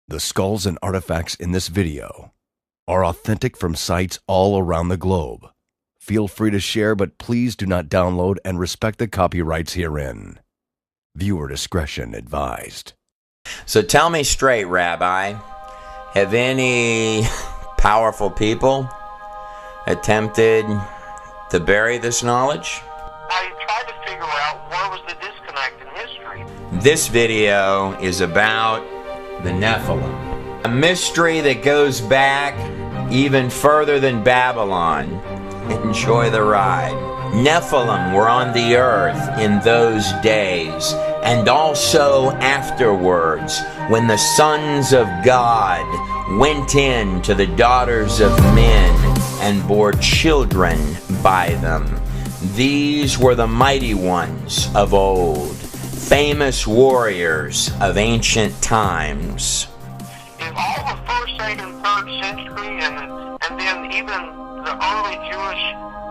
The skulls and artifacts in this video are authentic from sites all around the globe. Feel free to share, but please do not download and respect the copyrights herein. Viewer discretion advised. So tell me straight, Rabbi, have any powerful people attempted to bury this knowledge? I tried to figure out where was the disconnect in history. This video is about the Nephilim, a mystery that goes back even further than Babylon. Enjoy the ride. Nephilim were on the earth in those days, and also afterwards, when the sons of God went in to the daughters of men and bore children by them. These were the mighty ones of old, famous warriors of ancient times. In all the 1st, 2nd, and 3rd century, and then even the early Jewish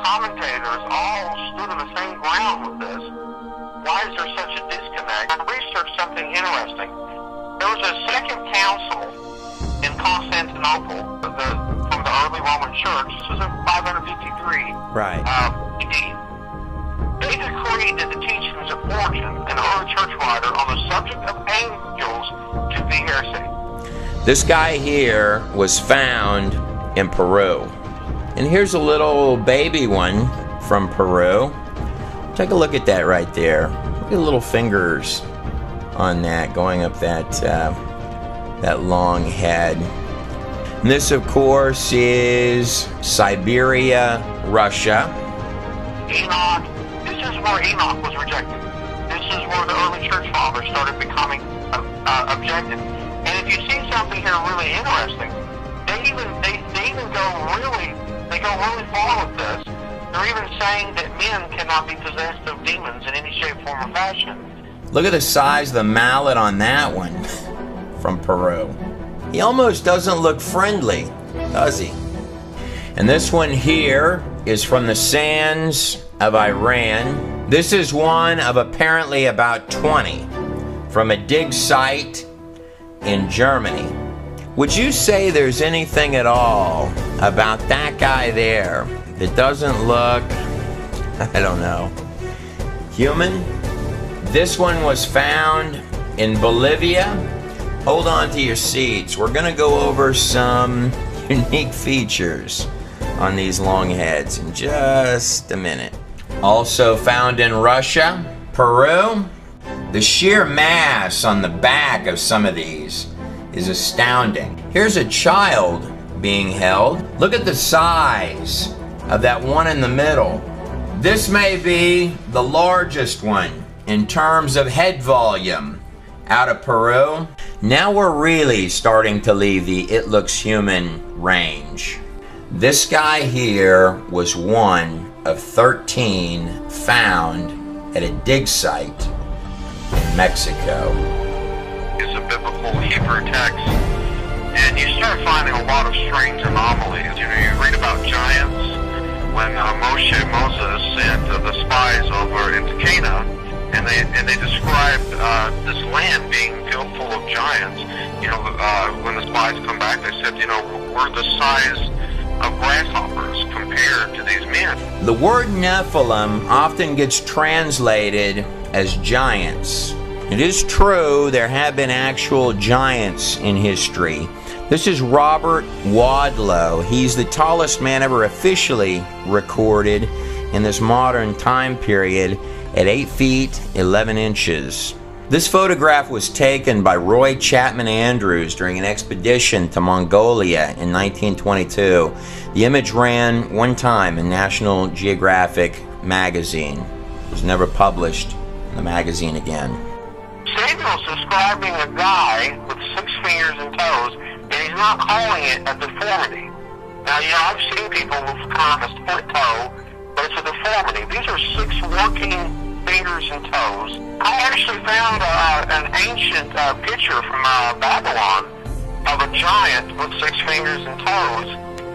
commentators all stood on the same ground with this, why is there such a disconnect? I researched something interesting. There was a second council in Constantinople from the early Roman Church. This was in 553. Right. AD. They decreed that the teachings of Origen, an early church writer, on the subject of angels to be heresy. This guy here was found in Peru. And here's a little baby one from Peru. Take a look at that right there. Look at the little fingers on that going up that long head. And this, of course, is Siberia, Russia. Enoch. This is where Enoch was rejected. This is where the early church fathers started becoming objective. And if you see something here really interesting, they go really far with this. They're even saying that men cannot be possessed of demons in any shape, form, or fashion. Look at the size of the mallet on that one from Peru. He almost doesn't look friendly, does he? And this one here is from the sands of Iran. This is one of apparently about 20 from a dig site in Germany. Would you say there's anything at all about that guy there that doesn't look, I don't know, human? This one was found in Bolivia. Hold on to your seats. We're going to go over some unique features on these long heads in just a minute. Also found in Russia, Peru. The sheer mass on the back of some of these is astounding. Here's a child being held. Look at the size of that one in the middle. This may be the largest one in terms of head volume out of Peru. Now we're really starting to leave the it looks human range. This guy here was one of 13 found at a dig site in Mexico. It's a biblical Hebrew text, and you start finding a lot of strange anomalies. You know, you read about giants when Moses sent the spies over into Canaan, and they described this land being filled full of giants. You know, when the spies come back, they said, you know, we're the size of grasshoppers compared to these men. The word Nephilim often gets translated as giants. It is true there have been actual giants in history. This is Robert Wadlow. He's the tallest man ever officially recorded in this modern time period at 8 feet 11 inches. This photograph was taken by Roy Chapman Andrews during an expedition to Mongolia in 1922. The image ran one time in National Geographic magazine. It was never published in the magazine again. Samuel's describing a guy with 6 fingers and toes, and he's not calling it a deformity. Now, you know, I've seen people with kind of a split toe, but it's a deformity. These are 6 working fingers and toes. I actually found an ancient picture from Babylon of a giant with 6 fingers and toes,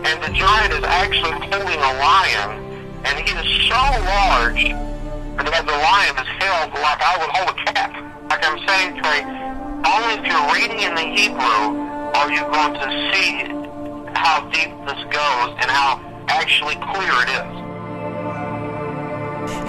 and the giant is actually holding a lion, and he is so large that the lion is held like I would hold a cat. Like I'm saying, Trey, only if you're reading in the Hebrew are you going to see how deep this goes and how actually clear it is.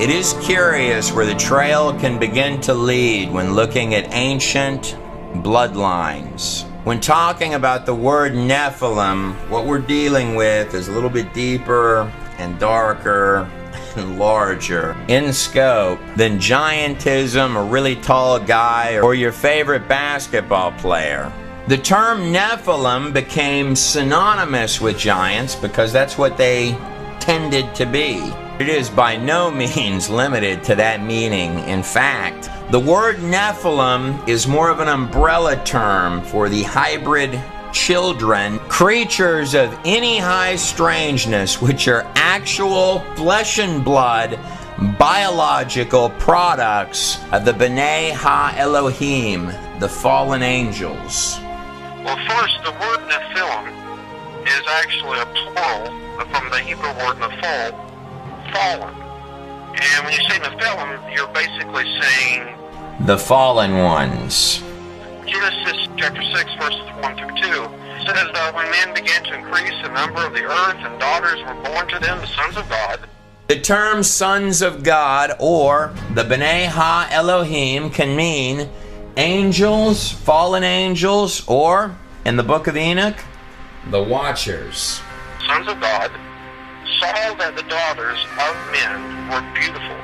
It is curious where the trail can begin to lead when looking at ancient bloodlines. When talking about the word Nephilim, what we're dealing with is a little bit deeper and darker and larger in scope than giantism, a really tall guy, or your favorite basketball player. The term Nephilim became synonymous with giants because that's what they tended to be. It is by no means limited to that meaning. In fact, the word Nephilim is more of an umbrella term for the hybrid children, creatures of any high strangeness, which are actual flesh and blood, biological products of the B'nai Ha-Elohim, the fallen angels. Well, first, the word Nephilim is actually a plural from the Hebrew word nephal, fallen. And when you say Nephilim, you're basically saying the fallen ones. Genesis chapter 6, verses 1 through 2 says that when men began to increase the number of the earth and daughters were born to them, the sons of God. The term sons of God, or the B'nai Ha-Elohim, can mean angels, fallen angels, or, in the book of Enoch, the watchers. Sons of God saw that the daughters of men were beautiful,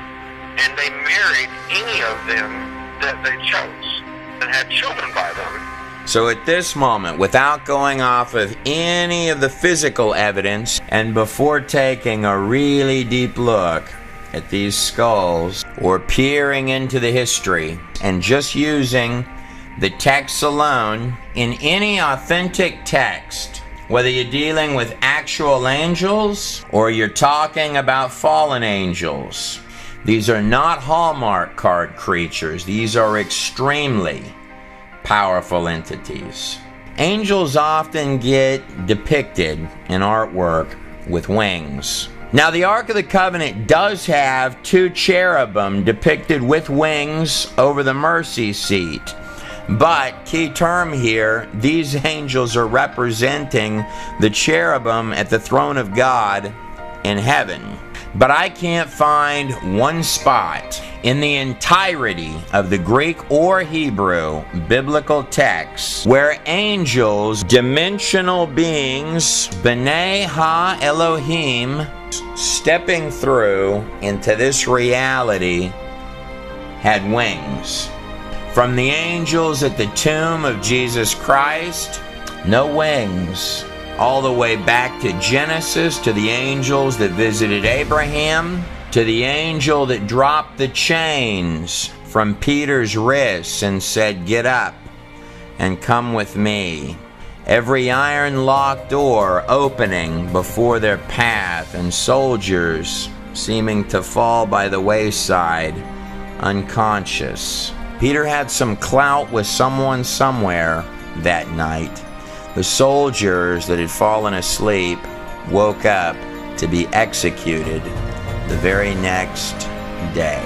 and they married any of them that they chose, and had children by them. So at this moment, without going off of any of the physical evidence, and before taking a really deep look at these skulls, or peering into the history, and just using the text alone, in any authentic text, whether you're dealing with actual angels, or you're talking about fallen angels, these are not Hallmark card creatures. These are extremely powerful entities. Angels often get depicted in artwork with wings. Now, the Ark of the Covenant does have two cherubim depicted with wings over the mercy seat. But, key term here, these angels are representing the cherubim at the throne of God in heaven. But I can't find one spot in the entirety of the Greek or Hebrew biblical texts where angels, dimensional beings, B'nai Ha-Elohim, stepping through into this reality, had wings. From the angels at the tomb of Jesus Christ, no wings. All the way back to Genesis, to the angels that visited Abraham, to the angel that dropped the chains from Peter's wrists and said, "Get up and come with me." Every iron-locked door opening before their path, and soldiers seeming to fall by the wayside, unconscious. Peter had some clout with someone somewhere that night. The soldiers that had fallen asleep woke up to be executed the very next day.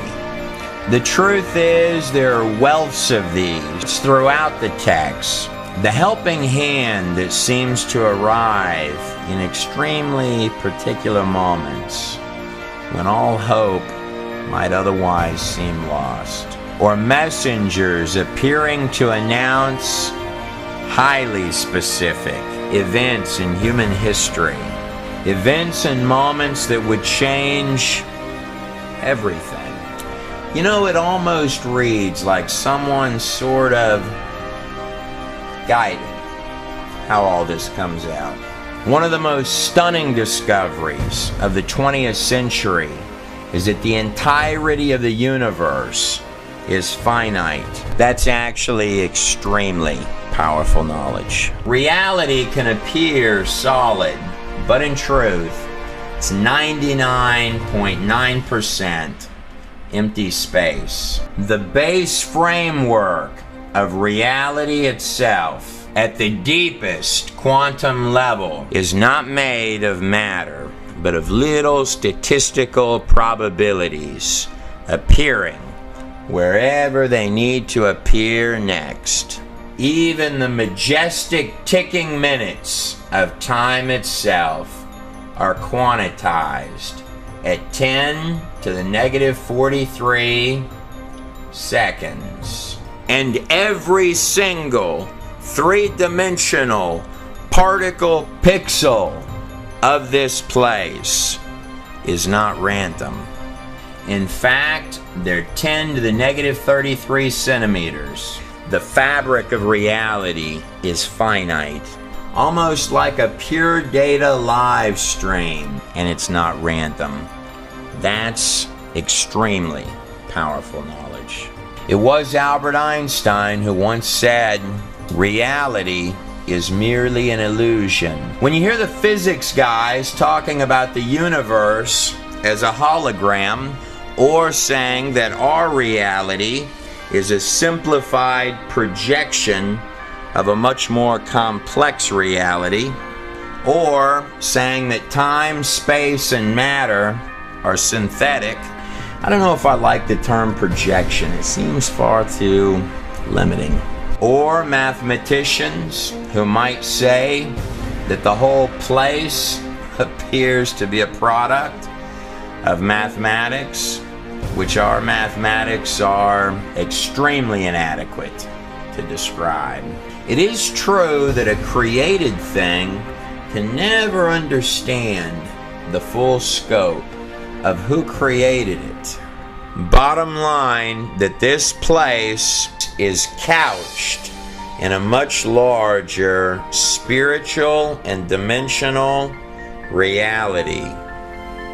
The truth is, there are wealths of these throughout the text. The helping hand that seems to arrive in extremely particular moments when all hope might otherwise seem lost. Or messengers appearing to announce highly specific events in human history. Events and moments that would change everything. You know, it almost reads like someone sort of guided how all this comes out. One of the most stunning discoveries of the 20th century is that the entirety of the universe is finite. That's actually extremely powerful knowledge. Reality can appear solid, but in truth, it's 99.9% empty space. The base framework of reality itself, at the deepest quantum level, is not made of matter, but of little statistical probabilities appearing wherever they need to appear next. Even the majestic ticking minutes of time itself are quantized at 10 to the negative 43 seconds. And every single three-dimensional particle pixel of this place is not random. In fact, they're 10 to the negative 33 centimeters. The fabric of reality is finite, almost like a pure data live stream, and it's not random. That's extremely powerful knowledge. It was Albert Einstein who once said, reality is merely an illusion. When you hear the physics guys talking about the universe as a hologram, or saying that our reality is a simplified projection of a much more complex reality, or saying that time, space, and matter are synthetic, I don't know if I like the term projection. It seems far too limiting. Or mathematicians who might say that the whole place appears to be a product of mathematics, which our mathematics are extremely inadequate to describe. It is true that a created thing can never understand the full scope of who created it. Bottom line, that this place is couched in a much larger spiritual and dimensional reality.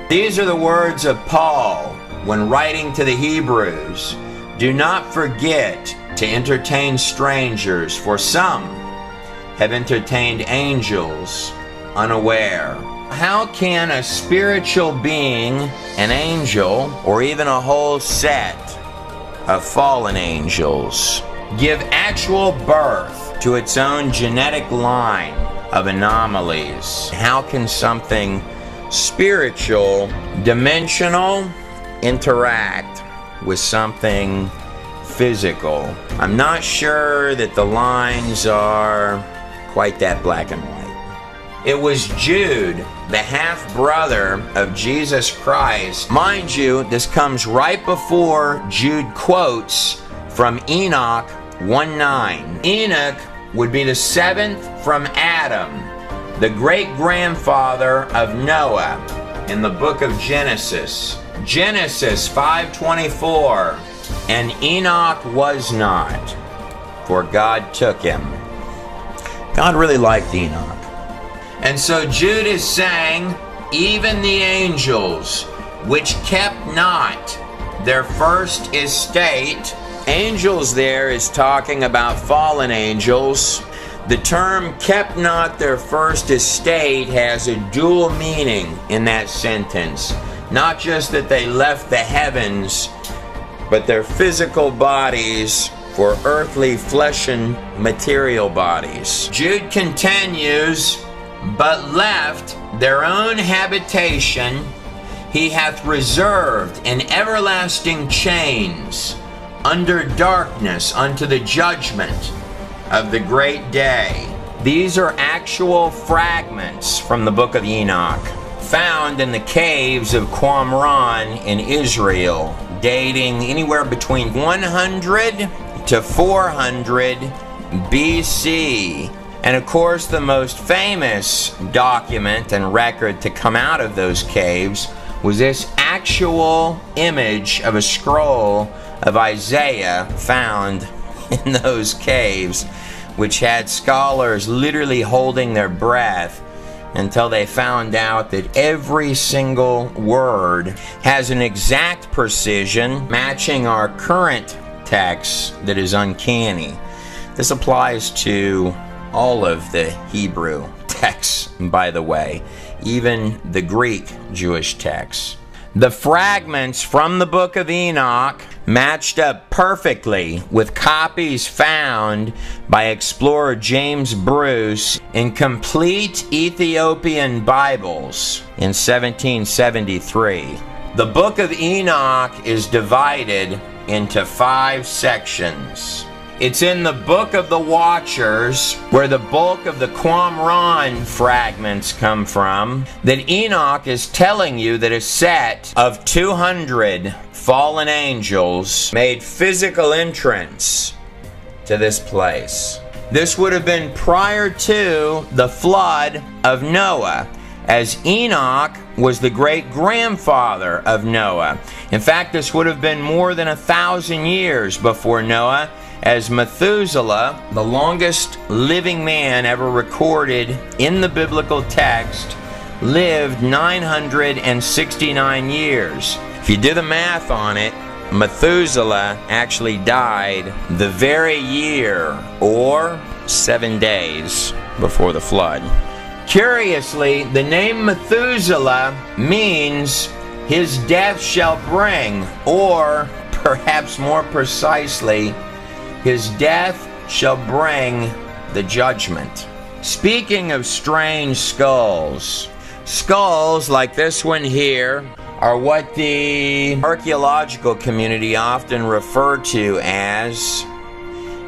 These are the words of Paul when writing to the Hebrews. Do not forget to entertain strangers, for some have entertained angels unaware. How can a spiritual being, an angel, or even a whole set of fallen angels, give actual birth to its own genetic line of anomalies? How can something spiritual, dimensional, interact with something physical? I'm not sure that the lines are quite that black and white. It was Jude, the half-brother of Jesus Christ. Mind you, this comes right before Jude quotes from Enoch 1:9. Enoch would be the seventh from Adam, the great-grandfather of Noah in the book of Genesis. Genesis 5:24, and Enoch was not, for God took him. God really liked Enoch. And so Jude is saying, even the angels, which kept not their first estate. Angels there is talking about fallen angels. The term kept not their first estate has a dual meaning in that sentence. Not just that they left the heavens, but their physical bodies for earthly flesh and material bodies. Jude continues, but left their own habitation he hath reserved in everlasting chains under darkness unto the judgment of the great day. These are actual fragments from the book of Enoch, found in the caves of Qumran in Israel, dating anywhere between 100 to 400 BC. And of course, the most famous document and record to come out of those caves was this actual image of a scroll of Isaiah found in those caves, which had scholars literally holding their breath until they found out that every single word has an exact precision matching our current text that is uncanny. This applies to all of the Hebrew texts, by the way, even the Greek Jewish texts. The fragments from the book of Enoch matched up perfectly with copies found by explorer James Bruce in complete Ethiopian Bibles in 1773. The book of Enoch is divided into 5 sections. It's in the Book of the Watchers, where the bulk of the Qumran fragments come from, that Enoch is telling you that a set of 200 fallen angels made physical entrance to this place. This would have been prior to the flood of Noah, as Enoch was the great-grandfather of Noah. In fact, this would have been more than 1,000 years before Noah, as Methuselah, the longest living man ever recorded in the biblical text, lived 969 years. If you do the math on it, Methuselah actually died the very year, or 7 days, before the flood. Curiously, the name Methuselah means his death shall bring, or perhaps more precisely, his death shall bring the judgment. Speaking of strange skulls, skulls like this one here are what the archaeological community often refer to as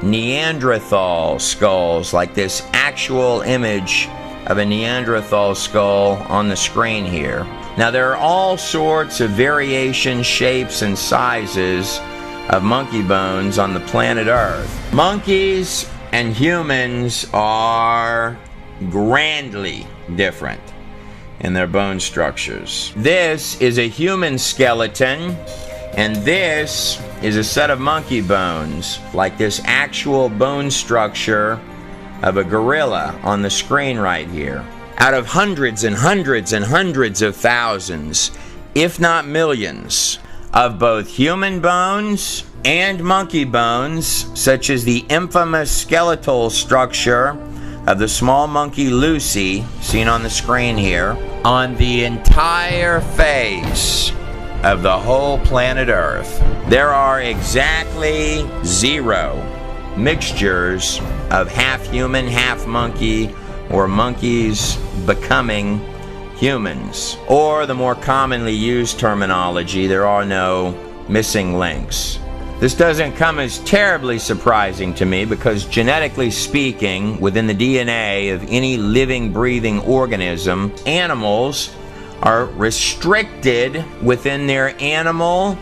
Neanderthal skulls, like this actual image of a Neanderthal skull on the screen here. Now, there are all sorts of variations, shapes, and sizes of monkey bones on the planet Earth. Monkeys and humans are grandly different in their bone structures. This is a human skeleton, and this is a set of monkey bones, like this actual bone structure of a gorilla on the screen right here. Out of hundreds and hundreds and hundreds of thousands, if not millions, of both human bones and monkey bones, such as the infamous skeletal structure of the small monkey Lucy, seen on the screen here, on the entire face of the whole planet Earth, there are exactly 0 mixtures of half human, half monkey, or monkeys becoming humans. Or the more commonly used terminology, there are no missing links. This doesn't come as terribly surprising to me, because genetically speaking, within the DNA of any living, breathing organism, animals are restricted within their animal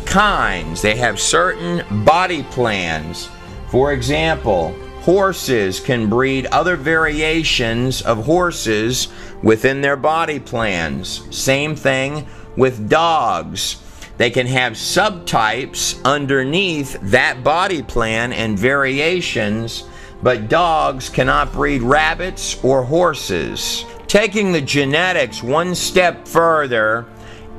kinds. They have certain body plans. For example, horses can breed other variations of horses within their body plans. Same thing with dogs. They can have subtypes underneath that body plan and variations, but dogs cannot breed rabbits or horses. Taking the genetics one step further,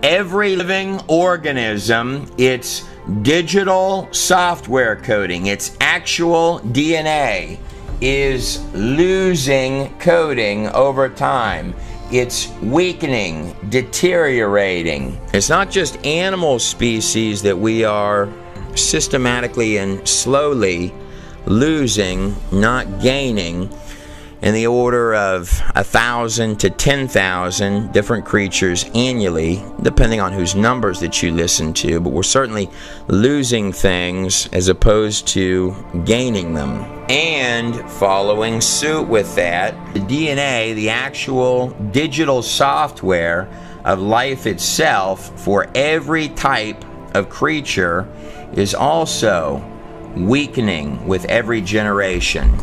every living organism, its digital software coding, its actual DNA, is losing coding over time. It's weakening, deteriorating. It's not just animal species that we are systematically and slowly losing, not gaining, in the order of 1,000 to 10,000 different creatures annually, depending on whose numbers that you listen to, but we're certainly losing things as opposed to gaining them. And following suit with that, the DNA, the actual digital software of life itself for every type of creature, is also weakening with every generation.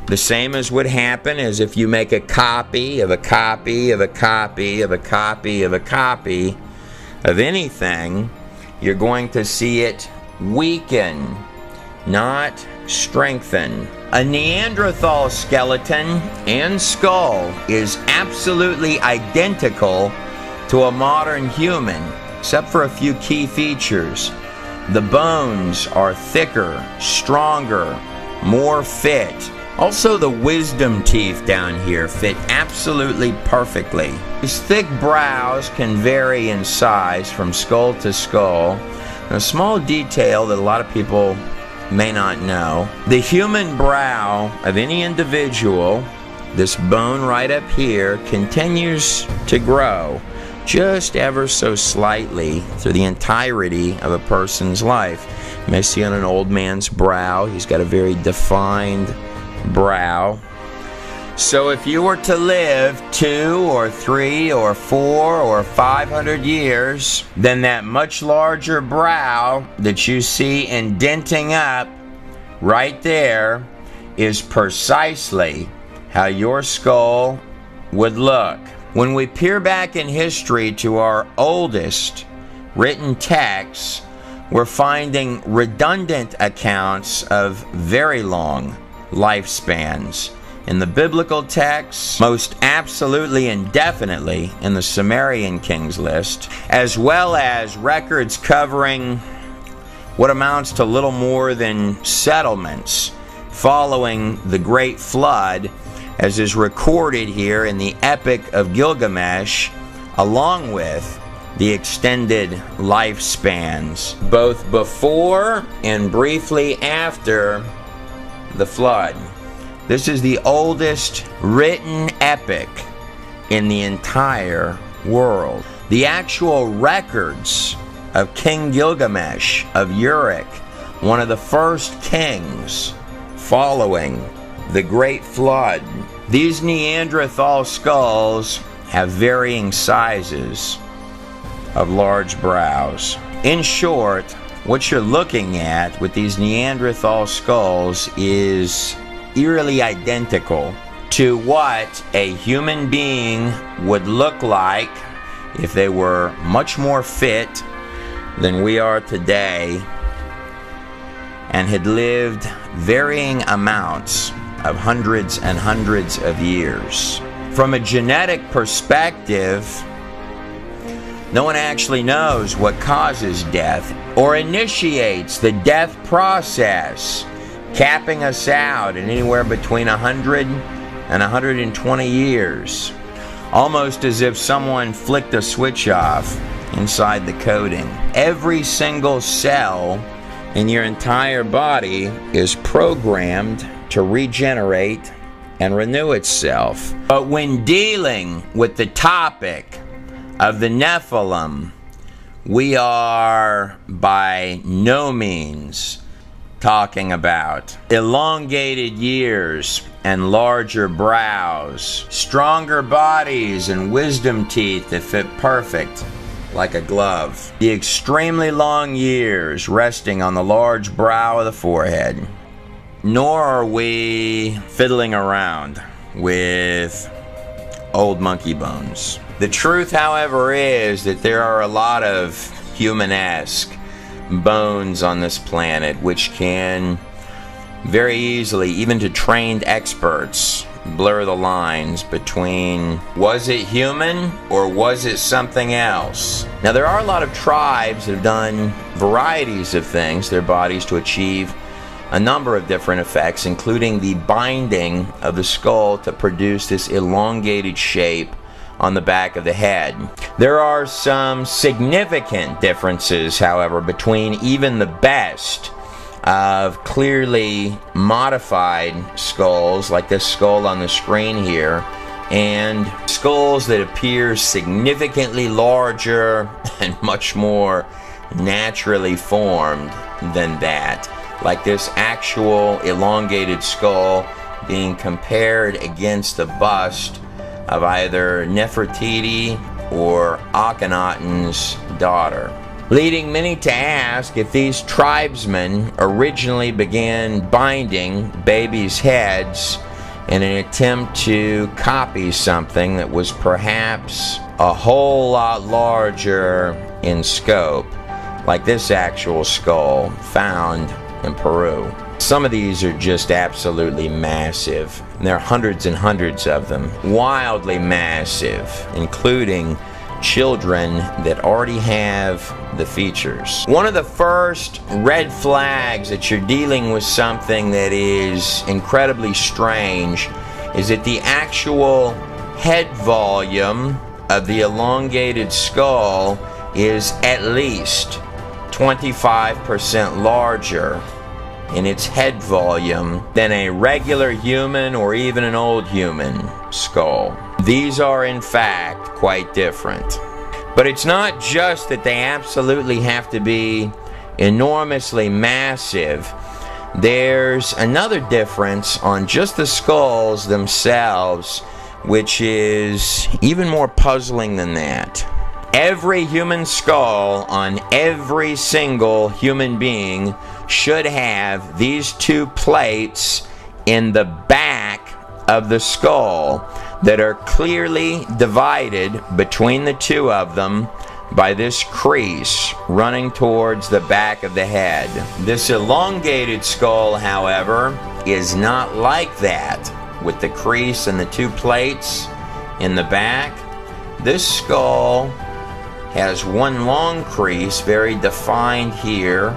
The same as would happen as if you make a copy of a copy of a copy of a copy of a copy of anything, you're going to see it weaken, not strengthen. A Neanderthal skeleton and skull is absolutely identical to a modern human, except for a few key features. The bones are thicker, stronger, more fit. Also, the wisdom teeth down here fit absolutely perfectly. These thick brows can vary in size from skull to skull. And a small detail that a lot of people may not know: the human brow of any individual, this bone right up here, continues to grow just ever so slightly through the entirety of a person's life. You may see on an old man's brow, he's got a very defined brow. So if you were to live 2 or 3 or 4 or 500 years, then that much larger brow that you see indenting up right there is precisely how your skull would look. When we peer back in history to our oldest written texts, we're finding redundant accounts of very long lifespans. In the biblical texts, most absolutely and definitely in the Sumerian kings list, as well as records covering what amounts to little more than settlements following the Great Flood, as is recorded here in the Epic of Gilgamesh, along with the extended lifespans, both before and briefly after the flood. This is the oldest written epic in the entire world. The actual records of King Gilgamesh of Uruk, one of the first kings following the Great Flood. These Neanderthal skulls have varying sizes of large brows. In short, what you're looking at with these Neanderthal skulls is eerily identical to what a human being would look like if they were much more fit than we are today and had lived varying amounts of hundreds and hundreds of years. From a genetic perspective, no one actually knows what causes death or initiates the death process, capping us out at anywhere between 100 and 120 years. Almost as if someone flicked a switch off inside the coding. Every single cell in your entire body is programmed to regenerate and renew itself. But when dealing with the topic of the Nephilim, we are by no means talking about elongated years and larger brows, stronger bodies and wisdom teeth that fit perfect like a glove, the extremely long years resting on the large brow of the forehead. Nor are we fiddling around with old monkey bones. The truth, however, is that there are a lot of human-esque bones on this planet which can very easily, even to trained experts, blur the lines between was it human or was it something else. Now, there are a lot of tribes that have done varieties of things to their bodies to achieve a number of different effects, including the binding of the skull to produce this elongated shape on the back of the head. There are some significant differences, however, between even the best of clearly modified skulls, like this skull on the screen here, and skulls that appear significantly larger and much more naturally formed than that, like this actual elongated skull being compared against the bust of either Nefertiti or Akhenaten's daughter, leading many to ask if these tribesmen originally began binding babies' heads in an attempt to copy something that was perhaps a whole lot larger in scope, like this actual skull found in Peru. Some of these are just absolutely massive. And there are hundreds and hundreds of them, wildly massive, including children that already have the features. One of the first red flags that you're dealing with something that is incredibly strange is that the actual head volume of the elongated skull is at least 25% larger in its head volume than a regular human or even an old human skull. These are in fact quite different. But it's not just that they absolutely have to be enormously massive. There's another difference on just the skulls themselves, which is even more puzzling than that. Every human skull on every single human being should have these two plates in the back of the skull that are clearly divided between the two of them by this crease running towards the back of the head. This elongated skull, however, is not like that, with the crease and the two plates in the back. This skull has one long crease, very defined here,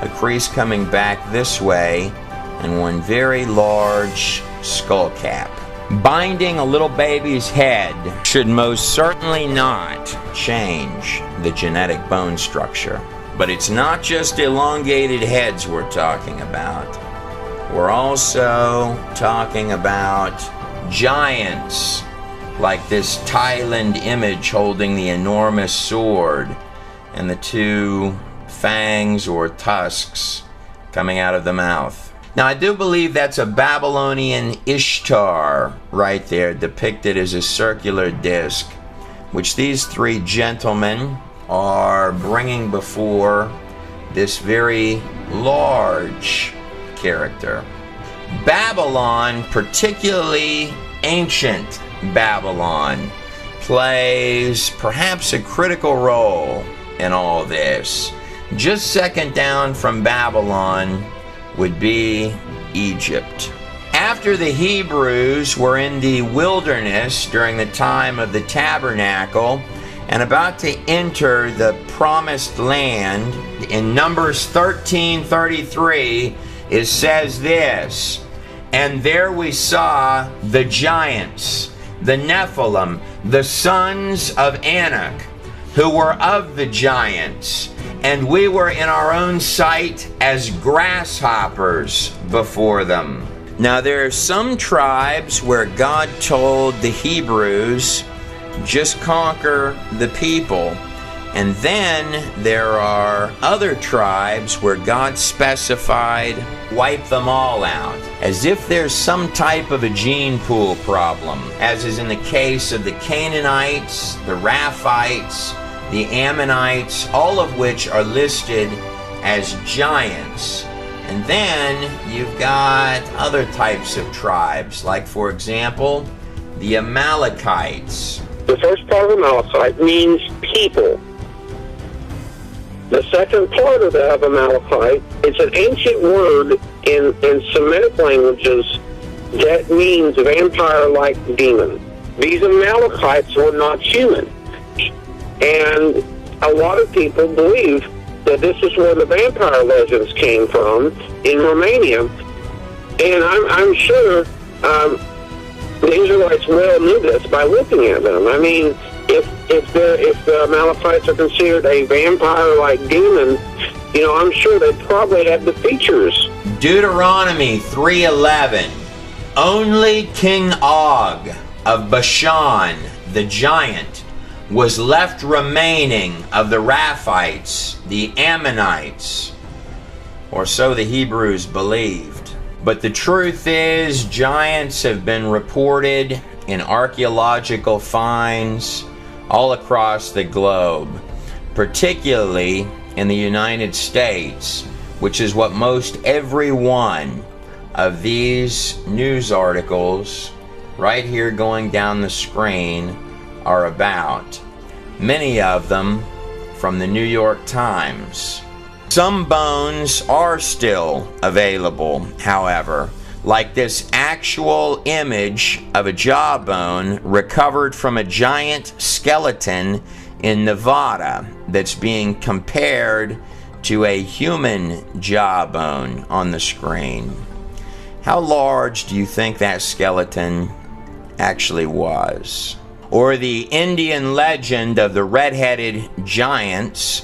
a crease coming back this way, and one very large skull cap. Binding a little baby's head should most certainly not change the genetic bone structure. But it's not just elongated heads we're talking about. We're also talking about giants, like this Thailand image holding the enormous sword and the two fangs or tusks coming out of the mouth. Now, I do believe that's a Babylonian Ishtar right there, depicted as a circular disc, which these three gentlemen are bringing before this very large character. Babylon, particularly ancient Babylon, plays perhaps a critical role in all this. Just second down from Babylon would be Egypt. After the Hebrews were in the wilderness during the time of the tabernacle and about to enter the promised land, in Numbers 13:33 it says this, "And there we saw the giants, the Nephilim, the sons of Anak, who were of the giants, and we were in our own sight as grasshoppers before them." Now, there are some tribes where God told the Hebrews, just conquer the people. And then there are other tribes where God specified, wipe them all out. As if there's some type of a gene pool problem, as is in the case of the Canaanites, the Raphites, the Ammonites, all of which are listed as giants. And then you've got other types of tribes, like, for example, the Amalekites. The first part of Amalekite means people. The second part of that of Amalekite, it's an ancient word in Semitic languages that means vampire-like demon. These Amalekites were not human. And a lot of people believe that this is where the vampire legends came from in Romania. And I'm sure the Israelites well knew this by looking at them. I mean, if the Amalekites are considered a vampire-like demon, you know, I'm sure they probably had the features. Deuteronomy 3:11. Only King Og of Bashan, the giant, was left remaining of the Raphites, the Ammonites, or so the Hebrews believed. But the truth is, giants have been reported in archaeological finds all across the globe, particularly in the United States, which is what most every one of these news articles right here going down the screen are about. Many of them from the New York Times. Some bones are still available, however, like this actual image of a jawbone recovered from a giant skeleton in Nevada that's being compared to a human jawbone on the screen. How large do you think that skeleton actually was? Or the Indian legend of the red-headed giants.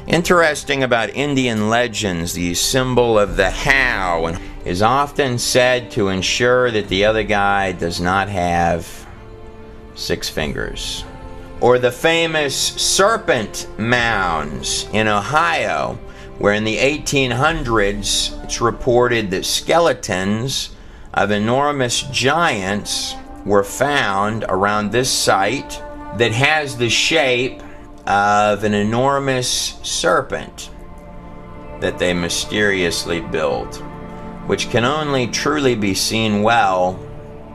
Interesting about Indian legends, the symbol of the how is often said to ensure that the other guy does not have 6 fingers. or the famous serpent mounds in Ohio, where in the 1800s it's reported that skeletons of enormous giants were found around this site that has the shape of an enormous serpent that they mysteriously built, which can only truly be seen well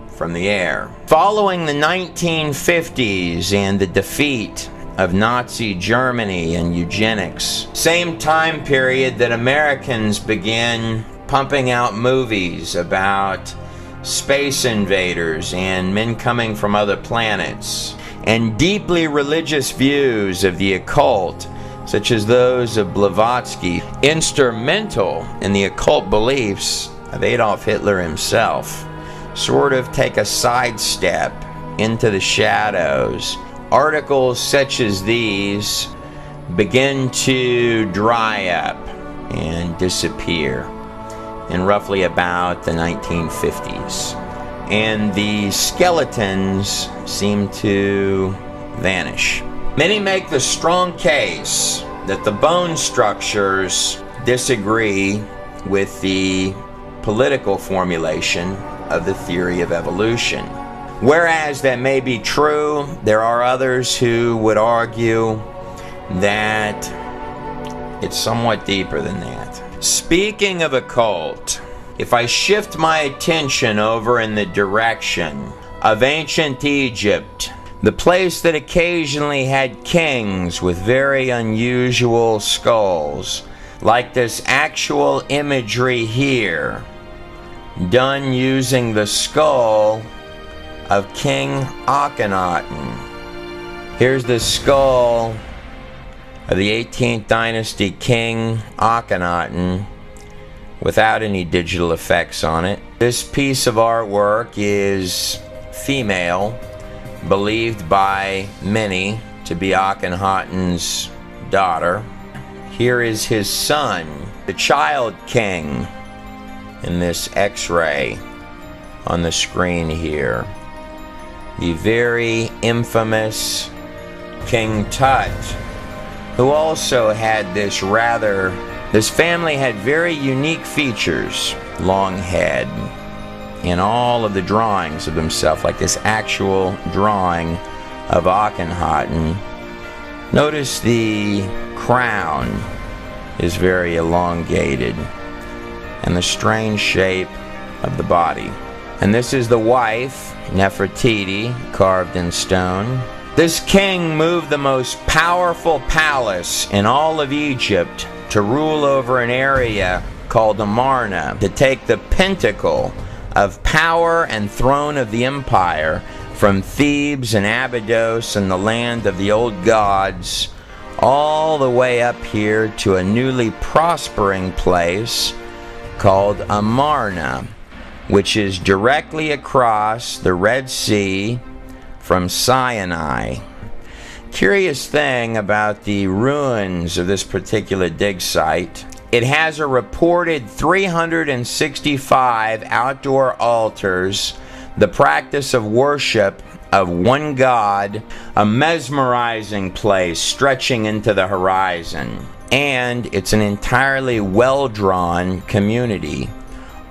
from the air. Following the 1950s and the defeat of Nazi Germany and eugenics, same time period that Americans began pumping out movies about space invaders and men coming from other planets, and deeply religious views of the occult, such as those of Blavatsky, instrumental in the occult beliefs of Adolf Hitler himself, sort of take a sidestep into the shadows. Articles such as these begin to dry up and disappear in roughly about the 1950s. And the skeletons seem to vanish. Many make the strong case that the bone structures disagree with the political formulation of the theory of evolution. Whereas that may be true, there are others who would argue that it's somewhat deeper than that. Speaking of occult, if I shift my attention over in the direction of ancient Egypt, the place that occasionally had kings with very unusual skulls, like this actual imagery here, done using the skull of King Akhenaten. Here's the skull of the 18th dynasty King Akhenaten without any digital effects on it. This piece of artwork is female, believed by many to be Akhenaten's daughter. Here is his son, the child king, in this X-ray on the screen here. The very infamous King Tut, who also had this family had very unique features. Long head, in all of the drawings of himself, like this actual drawing of Akhenaten. Notice the crown is very elongated, and the strange shape of the body. And this is the wife, Nefertiti, carved in stone. This king moved the most powerful palace in all of Egypt to rule over an area called Amarna, to take the pinnacle of power and throne of the empire from Thebes and Abydos and the land of the old gods, all the way up here to a newly prospering place called Amarna, which is directly across the Red Sea from Sinai. Curious thing about the ruins of this particular dig site, it has a reported 365 outdoor altars, the practice of worship of one god, a mesmerizing place stretching into the horizon. And it's an entirely well-drawn community,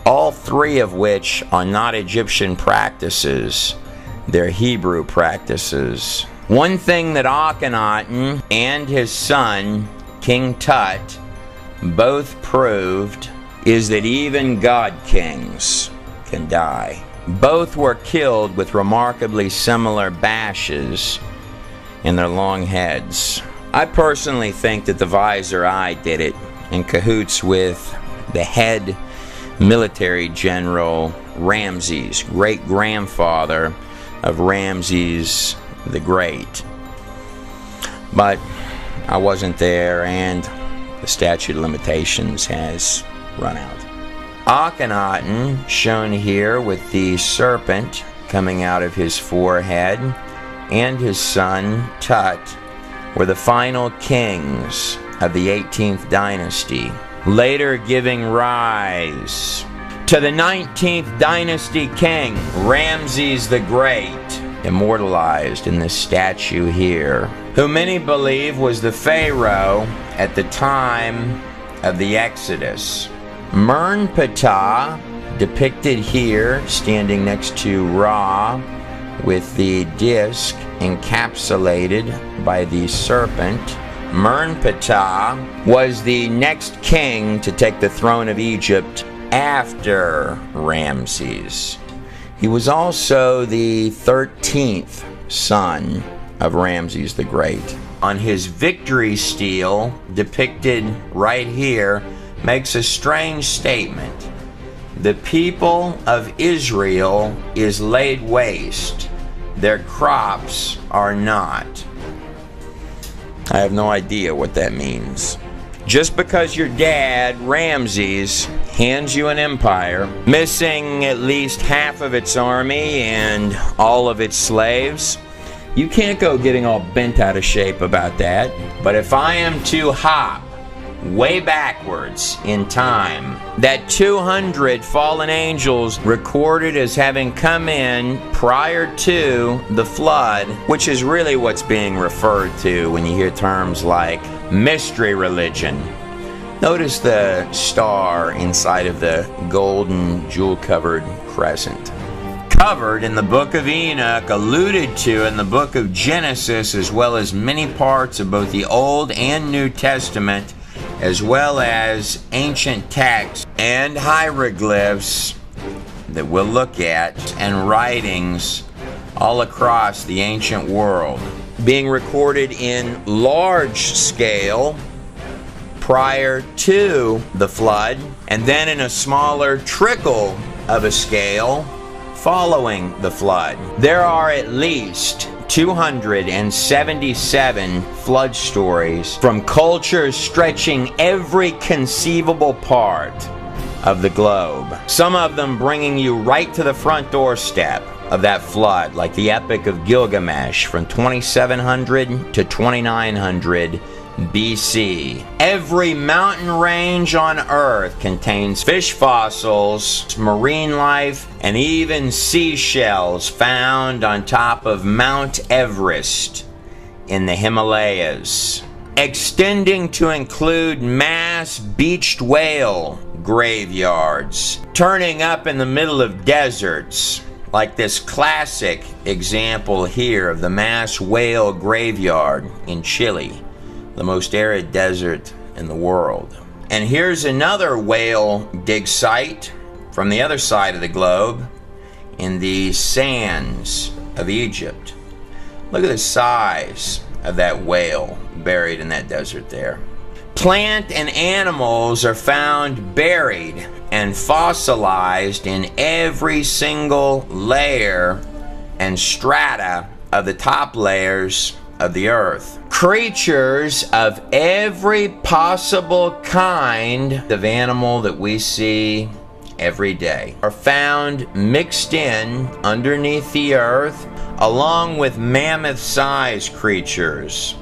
all three of which are not Egyptian practices, they're Hebrew practices. One thing that Akhenaten and his son, King Tut, both proved is that even god kings can die. Both were killed with remarkably similar bashes in their long heads. I personally think that the Visor Eye did it in cahoots with the head military general Ramses, great-grandfather of Ramses the Great. But I wasn't there, and the statute of limitations has run out. Akhenaten, shown here with the serpent coming out of his forehead, and his son Tut were the final kings of the 18th dynasty, later giving rise to the 19th dynasty king, Ramses the Great, immortalized in this statue here, who many believe was the Pharaoh at the time of the Exodus. Mernptah, depicted here, standing next to Ra, with the disc encapsulated by the serpent. Mernptah was the next king to take the throne of Egypt after Ramses. He was also the 13th son of Ramses the Great. On his victory stele, depicted right here, makes a strange statement. The people of Israel is laid waste. Their crops are not. I have no idea what that means. Just because your dad, Ramses, hands you an empire, missing at least half of its army and all of its slaves, you can't go getting all bent out of shape about that. But if I am to hop way backwards in time, that 200 fallen angels recorded as having come in prior to the flood, which is really what's being referred to when you hear terms like mystery religion. Notice the star inside of the golden jewel-covered crescent. Covered in the book of Enoch, alluded to in the book of Genesis, as well as many parts of both the Old and New Testament, as well as ancient texts and hieroglyphs that we'll look at, and writings all across the ancient world, being recorded in large scale prior to the flood, and then in a smaller trickle of a scale following the flood. There are at least 277 flood stories from cultures stretching every conceivable part of the globe. Some of them bringing you right to the front doorstep of that flood, like the Epic of Gilgamesh from 2700 to 2900 BC. Every mountain range on Earth contains fish fossils, marine life, and even seashells found on top of Mount Everest in the Himalayas, extending to include mass beached whale graveyards, turning up in the middle of deserts, like this classic example here of the mass whale graveyard in Chile, the most arid desert in the world. And here's another whale dig site from the other side of the globe in the sands of Egypt. Look at the size of that whale buried in that desert there. Plant and animals are found buried and fossilized in every single layer and strata of the top layers of the earth. Creatures of every possible kind of animal that we see every day are found mixed in underneath the earth, along with mammoth-sized creatures,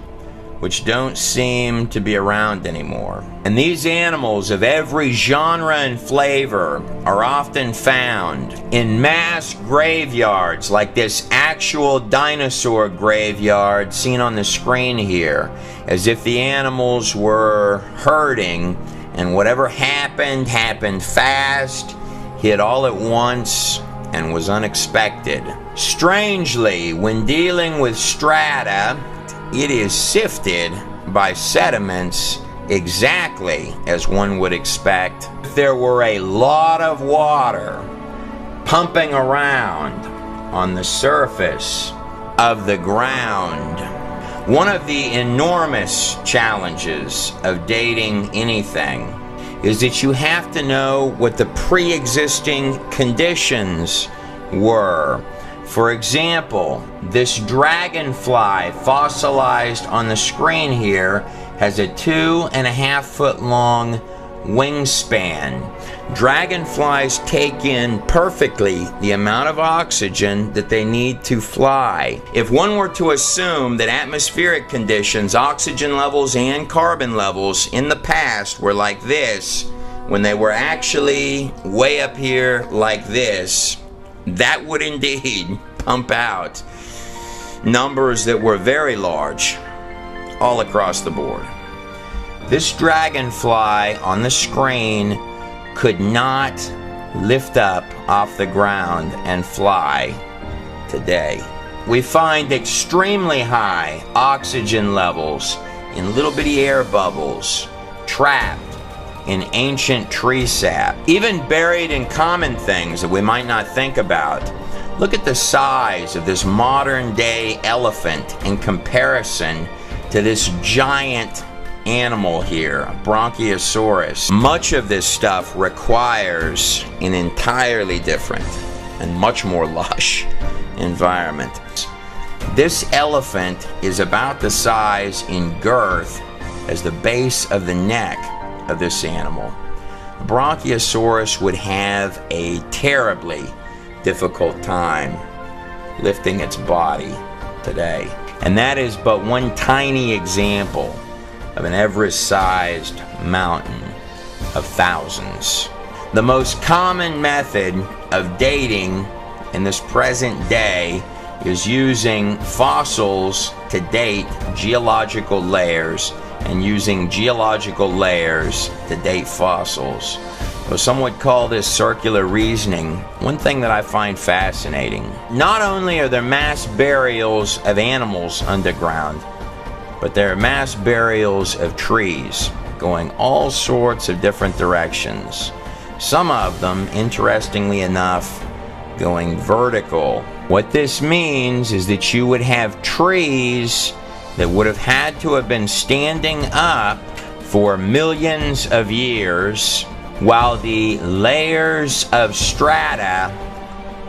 which don't seem to be around anymore. And these animals of every genre and flavor are often found in mass graveyards, like this actual dinosaur graveyard seen on the screen here, as if the animals were herding, and whatever happened, happened fast, hit all at once, and was unexpected. Strangely, when dealing with strata, it is sifted by sediments exactly as one would expect if there were a lot of water pumping around on the surface of the ground. One of the enormous challenges of dating anything is that you have to know what the pre-existing conditions were. For example, this dragonfly fossilized on the screen here has a 2.5 foot long wingspan. Dragonflies take in perfectly the amount of oxygen that they need to fly. If one were to assume that atmospheric conditions, oxygen levels, and carbon levels in the past were like this, when they were actually way up here like this, that would indeed pump out numbers that were very large, all across the board. This dragonfly on the screen could not lift up off the ground and fly today. We find extremely high oxygen levels in little bitty air bubbles, trapped in ancient tree sap, even buried in common things that we might not think about. Look at the size of this modern day elephant in comparison to this giant animal here, a Bronchiosaurus. Much of this stuff requires an entirely different and much more lush environment. This elephant is about the size in girth as the base of the neck of this animal. A Bronchiosaurus would have a terribly difficult time lifting its body today. And that is but one tiny example of an Everest-sized mountain of thousands. The most common method of dating in this present day is using fossils to date geological layers and using geological layers to date fossils. So some would call this circular reasoning. One thing that I find fascinating, not only are there mass burials of animals underground, but there are mass burials of trees going all sorts of different directions. Some of them, interestingly enough, going vertical. What this means is that you would have trees that would have had to have been standing up for millions of years while the layers of strata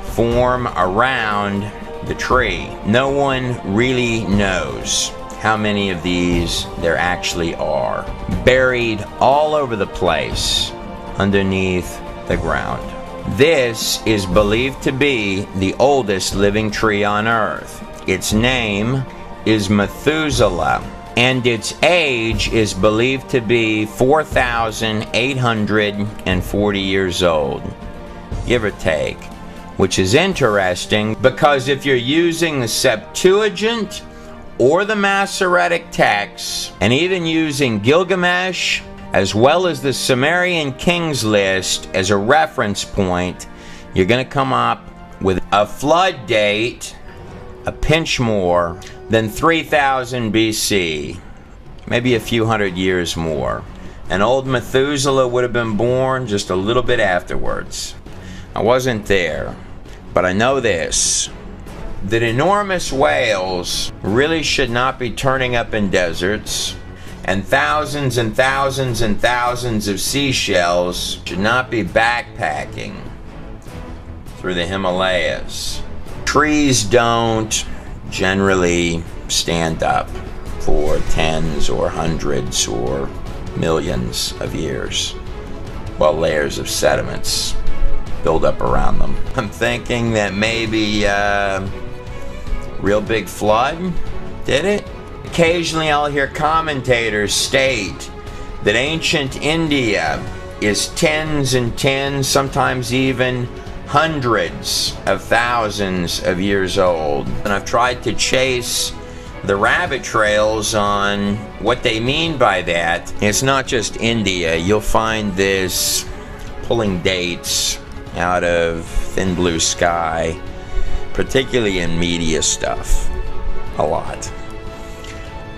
form around the tree. No one really knows how many of these there actually are, buried all over the place underneath the ground. This is believed to be the oldest living tree on Earth. Its name is Methuselah, and its age is believed to be 4,840 years old, give or take, which is interesting because if you're using the Septuagint or the Masoretic texts, and even using Gilgamesh as well as the Sumerian Kings list as a reference point, you're going to come up with a flood date a pinch more than 3000 BC, maybe a few hundred years more. And old Methuselah would have been born just a little bit afterwards. I wasn't there, but I know this, that enormous whales really should not be turning up in deserts, and thousands and thousands and thousands of seashells should not be backpacking through the Himalayas. Trees don't generally stand up for tens or hundreds or millions of years while layers of sediments build up around them. I'm thinking that maybe real big flood did it. Occasionally I'll hear commentators state that ancient India is tens and tens, sometimes even hundreds of thousands of years old. And I've tried to chase the rabbit trails on what they mean by that. It's not just India. You'll find this pulling dates out of thin blue sky, particularly in media stuff, a lot.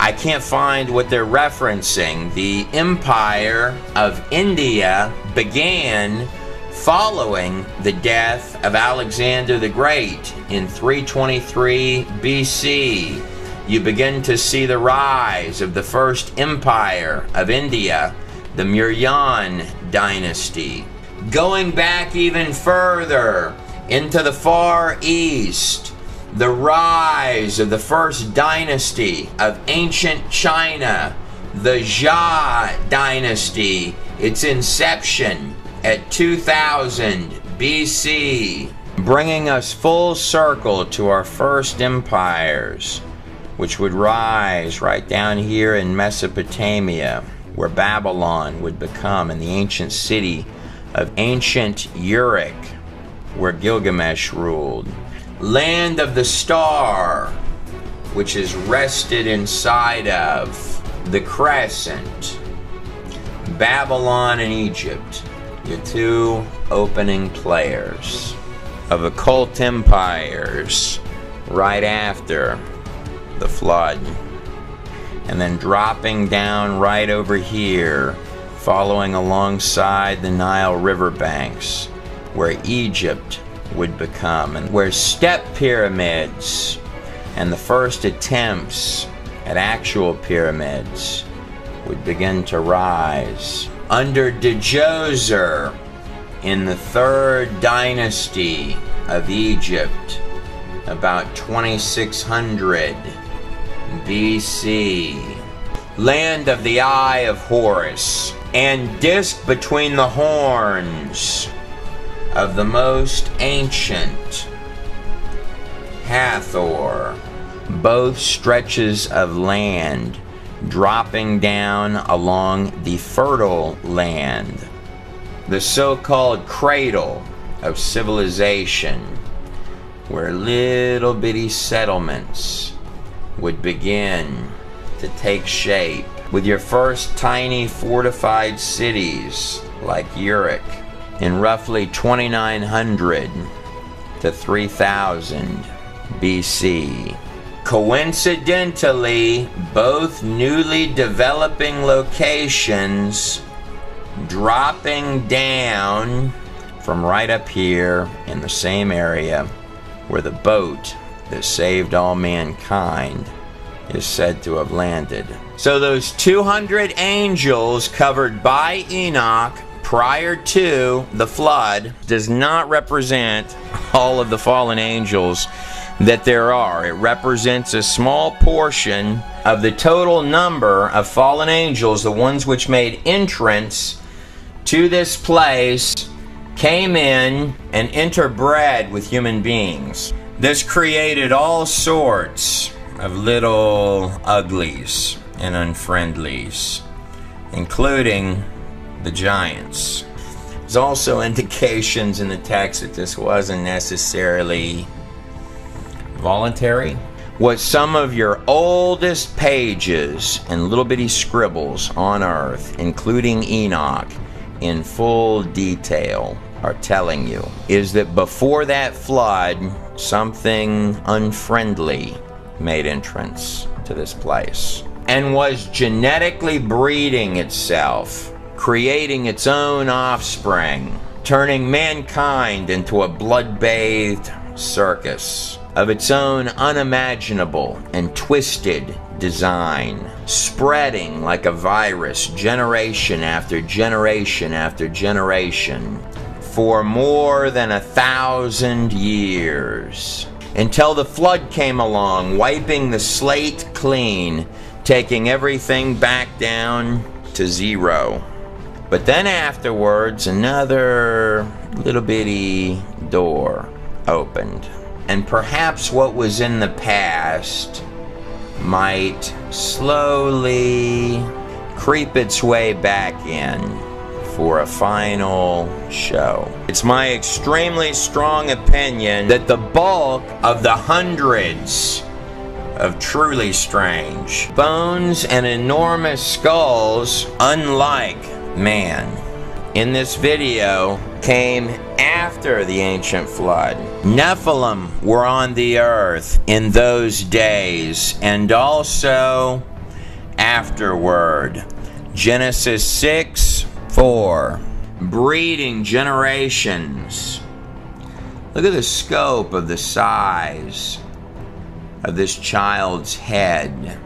I can't find what they're referencing. The Empire of India began following the death of Alexander the Great in 323 BC. You begin to see the rise of the first empire of India, the Mauryan dynasty. Going back even further into the Far East, the rise of the first dynasty of ancient China, the Jia dynasty, its inception at 2000 BC, bringing us full circle to our first empires, which would rise right down here in Mesopotamia, where Babylon would become, in the ancient city of ancient Uruk, where Gilgamesh ruled. Land of the Star, which is rested inside of the crescent. Babylon and Egypt, your two opening players of occult empires right after the flood. And then dropping down right over here, following alongside the Nile riverbanks, where Egypt would become, and where step pyramids and the first attempts at actual pyramids would begin to rise. Under Djoser in the 3rd dynasty of Egypt, about 2600 BC. Land of the Eye of Horus, and disk between the horns of the most ancient Hathor. Both stretches of land dropping down along the fertile land, the so-called cradle of civilization, where little bitty settlements would begin to take shape, with your first tiny fortified cities like Uruk in roughly 2900 to 3000 BC. Coincidentally, both newly developing locations dropping down from right up here in the same area where the boat that saved all mankind is said to have landed. So those 200 angels covered by Enoch prior to the flood does not represent all of the fallen angels that there are. It represents a small portion of the total number of fallen angels, the ones which made entrance to this place, came in and interbred with human beings. This created all sorts of little uglies and unfriendlies, including the giants. There's also indications in the text that this wasn't necessarily voluntary. What some of your oldest pages and little bitty scribbles on earth, including Enoch, in full detail are telling you is that before that flood, something unfriendly made entrance to this place and was genetically breeding itself, creating its own offspring, turning mankind into a blood-bathed circus of its own unimaginable and twisted design, spreading like a virus generation after generation after generation for more than 1,000 years, until the flood came along, wiping the slate clean, taking everything back down to zero. But then afterwards, another little bitty door opened, and perhaps what was in the past might slowly creep its way back in for a final show. It's my extremely strong opinion that the bulk of the hundreds of truly strange bones and enormous skulls, unlike man, in this video came after the ancient flood. Nephilim were on the earth in those days and also afterward. Genesis 6:4. Breeding generations. Look at the scope of the size of this child's head.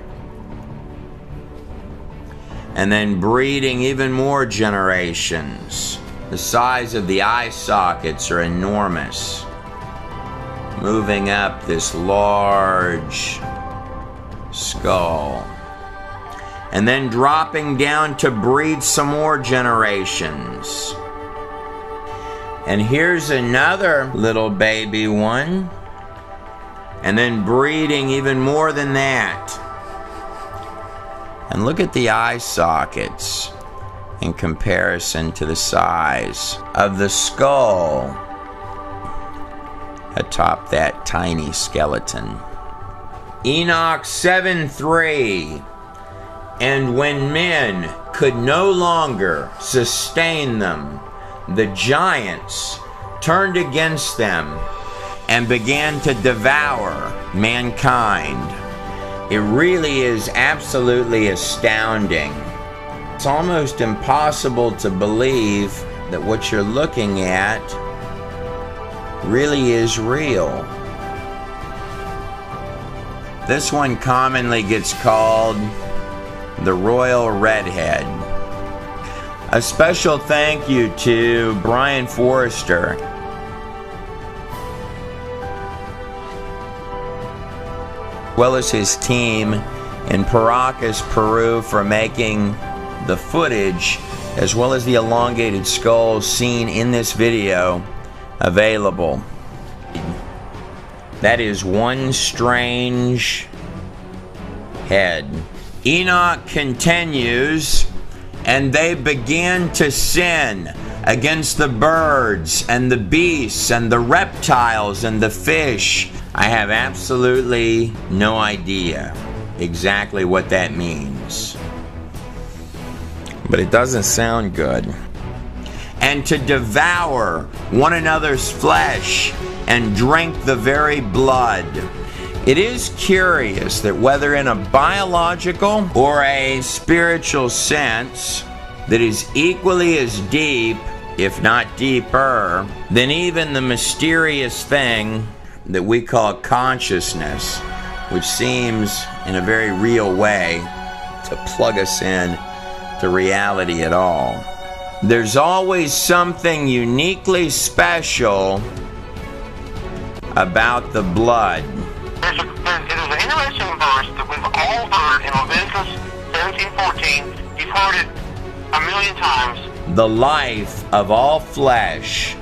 And then breeding even more generations. The size of the eye sockets are enormous. Moving up this large skull. And then dropping down to breed some more generations. And here's another little baby one. And then breeding even more than that. And look at the eye sockets in comparison to the size of the skull atop that tiny skeleton. Enoch 7:3. And when men could no longer sustain them, the giants turned against them and began to devour mankind. It really is absolutely astounding. It's almost impossible to believe that what you're looking at really is real. This one commonly gets called the Royal Redhead. A special thank you to Brian Forrester, as well as his team in Paracas, Peru, for making the footage as well as the elongated skulls seen in this video available. That is one strange head. Enoch continues, and they began to sin against the birds and the beasts and the reptiles and the fish. I have absolutely no idea exactly what that means, but it doesn't sound good. And to devour one another's flesh and drink the very blood. It is curious that whether in a biological or a spiritual sense that is equally as deep, if not deeper, than even the mysterious thing that we call consciousness, which seems in a very real way to plug us in to reality at all. There's always something uniquely special about the blood. It is an interesting verse that we've all heard in Leviticus 17:14. You've heard it a million times. The life of all flesh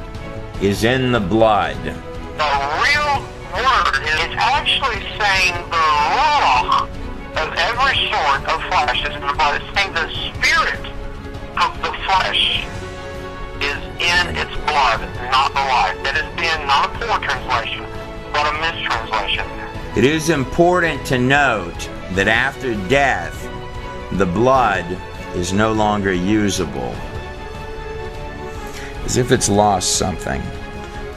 is in the blood. The real word is actually saying the ruach of every sort of flesh is in the blood. It's saying the spirit of the flesh is in its blood, not the life. That has been not a poor translation, but a mistranslation. It is important to note that after death, the blood is no longer usable, as if it's lost something.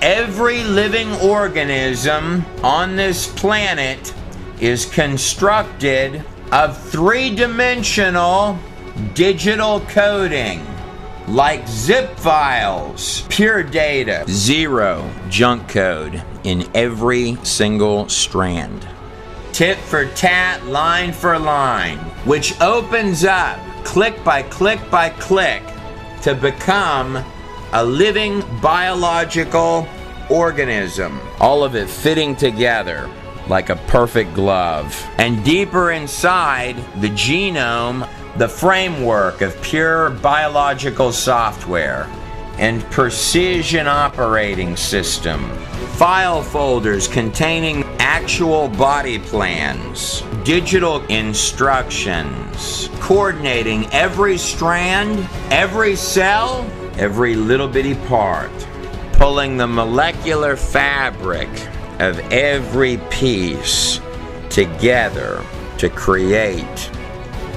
Every living organism on this planet is constructed of three-dimensional digital coding, like zip files, pure data, zero junk code in every single strand. Tit for tat, line for line, which opens up click by click by click to become a living biological organism. All of it fitting together like a perfect glove. And deeper inside the genome, the framework of pure biological software and precision operating system, file folders containing actual body plans, digital instructions, coordinating every strand, every cell, every little bitty part, pulling the molecular fabric of every piece together to create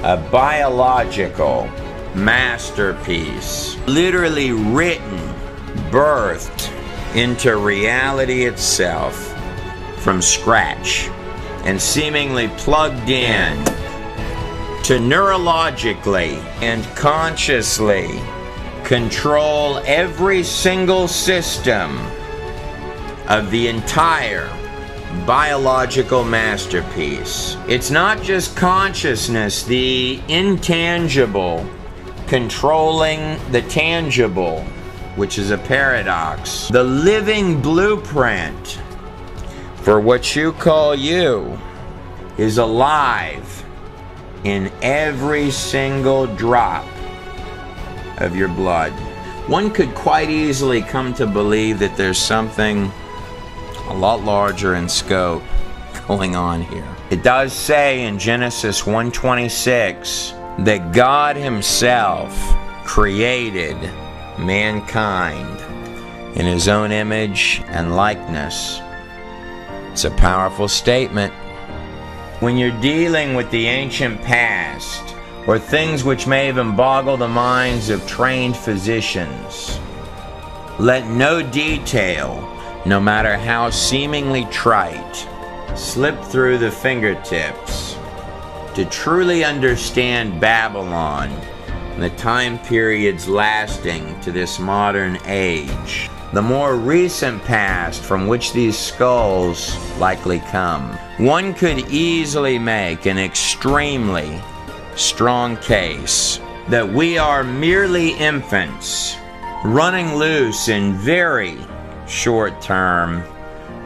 a biological masterpiece, literally written, birthed into reality itself from scratch, and seemingly plugged in to neurologically and consciously control every single system of the entire biological masterpiece. It's not just consciousness, the intangible controlling the tangible, which is a paradox. The living blueprint for what you call you is alive in every single drop of your blood. One could quite easily come to believe that there's something a lot larger in scope going on here. It does say in Genesis 1:26 that God Himself created mankind in His own image and likeness. It's a powerful statement. When you're dealing with the ancient past, or things which may even boggle the minds of trained physicians, let no detail, no matter how seemingly trite, slip through the fingertips. To truly understand Babylon and the time periods lasting to this modern age, the more recent past from which these skulls likely come, one could easily make an extremely strong case that we are merely infants running loose in very short-term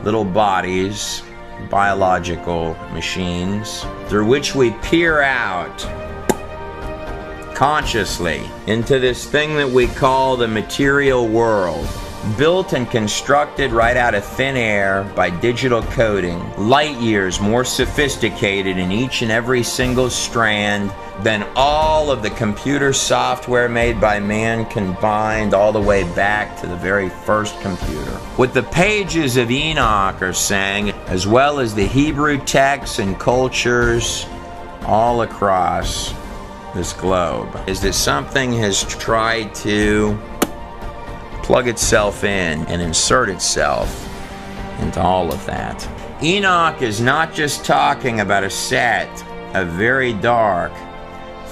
little bodies, biological machines, through which we peer out consciously into this thing that we call the material world, built and constructed right out of thin air by digital coding, light years more sophisticated in each and every single strand than all of the computer software made by man combined, all the way back to the very first computer. What the pages of Enoch are saying, as well as the Hebrew texts and cultures all across this globe, is that something has tried to plug itself in and insert itself into all of that. Enoch is not just talking about a set of very dark,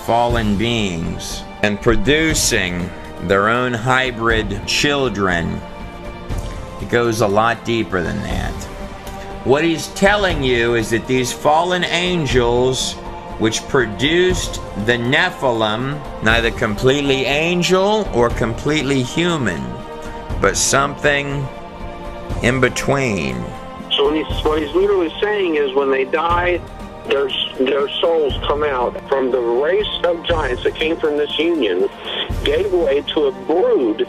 fallen beings and producing their own hybrid children. It goes a lot deeper than that. What he's telling you is that these fallen angels, which produced the Nephilim, neither completely angel or completely human, but something in between. So what he's literally saying is when they die, their souls come out from the race of giants that came from this union, gave way to a brood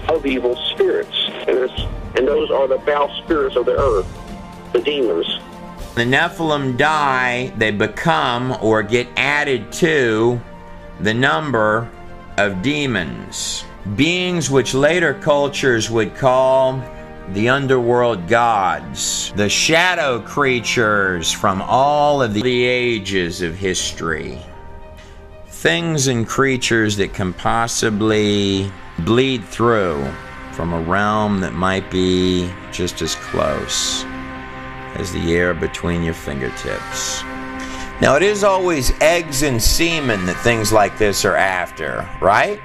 of evil spirits. And those are the foul spirits of the earth, the demons. The Nephilim die, they become or get added to the number of demons, beings which later cultures would call the underworld gods, the shadow creatures from all of the ages of history, things and creatures that can possibly bleed through from a realm that might be just as close as the air between your fingertips. Now, it is always eggs and semen that things like this are after, right?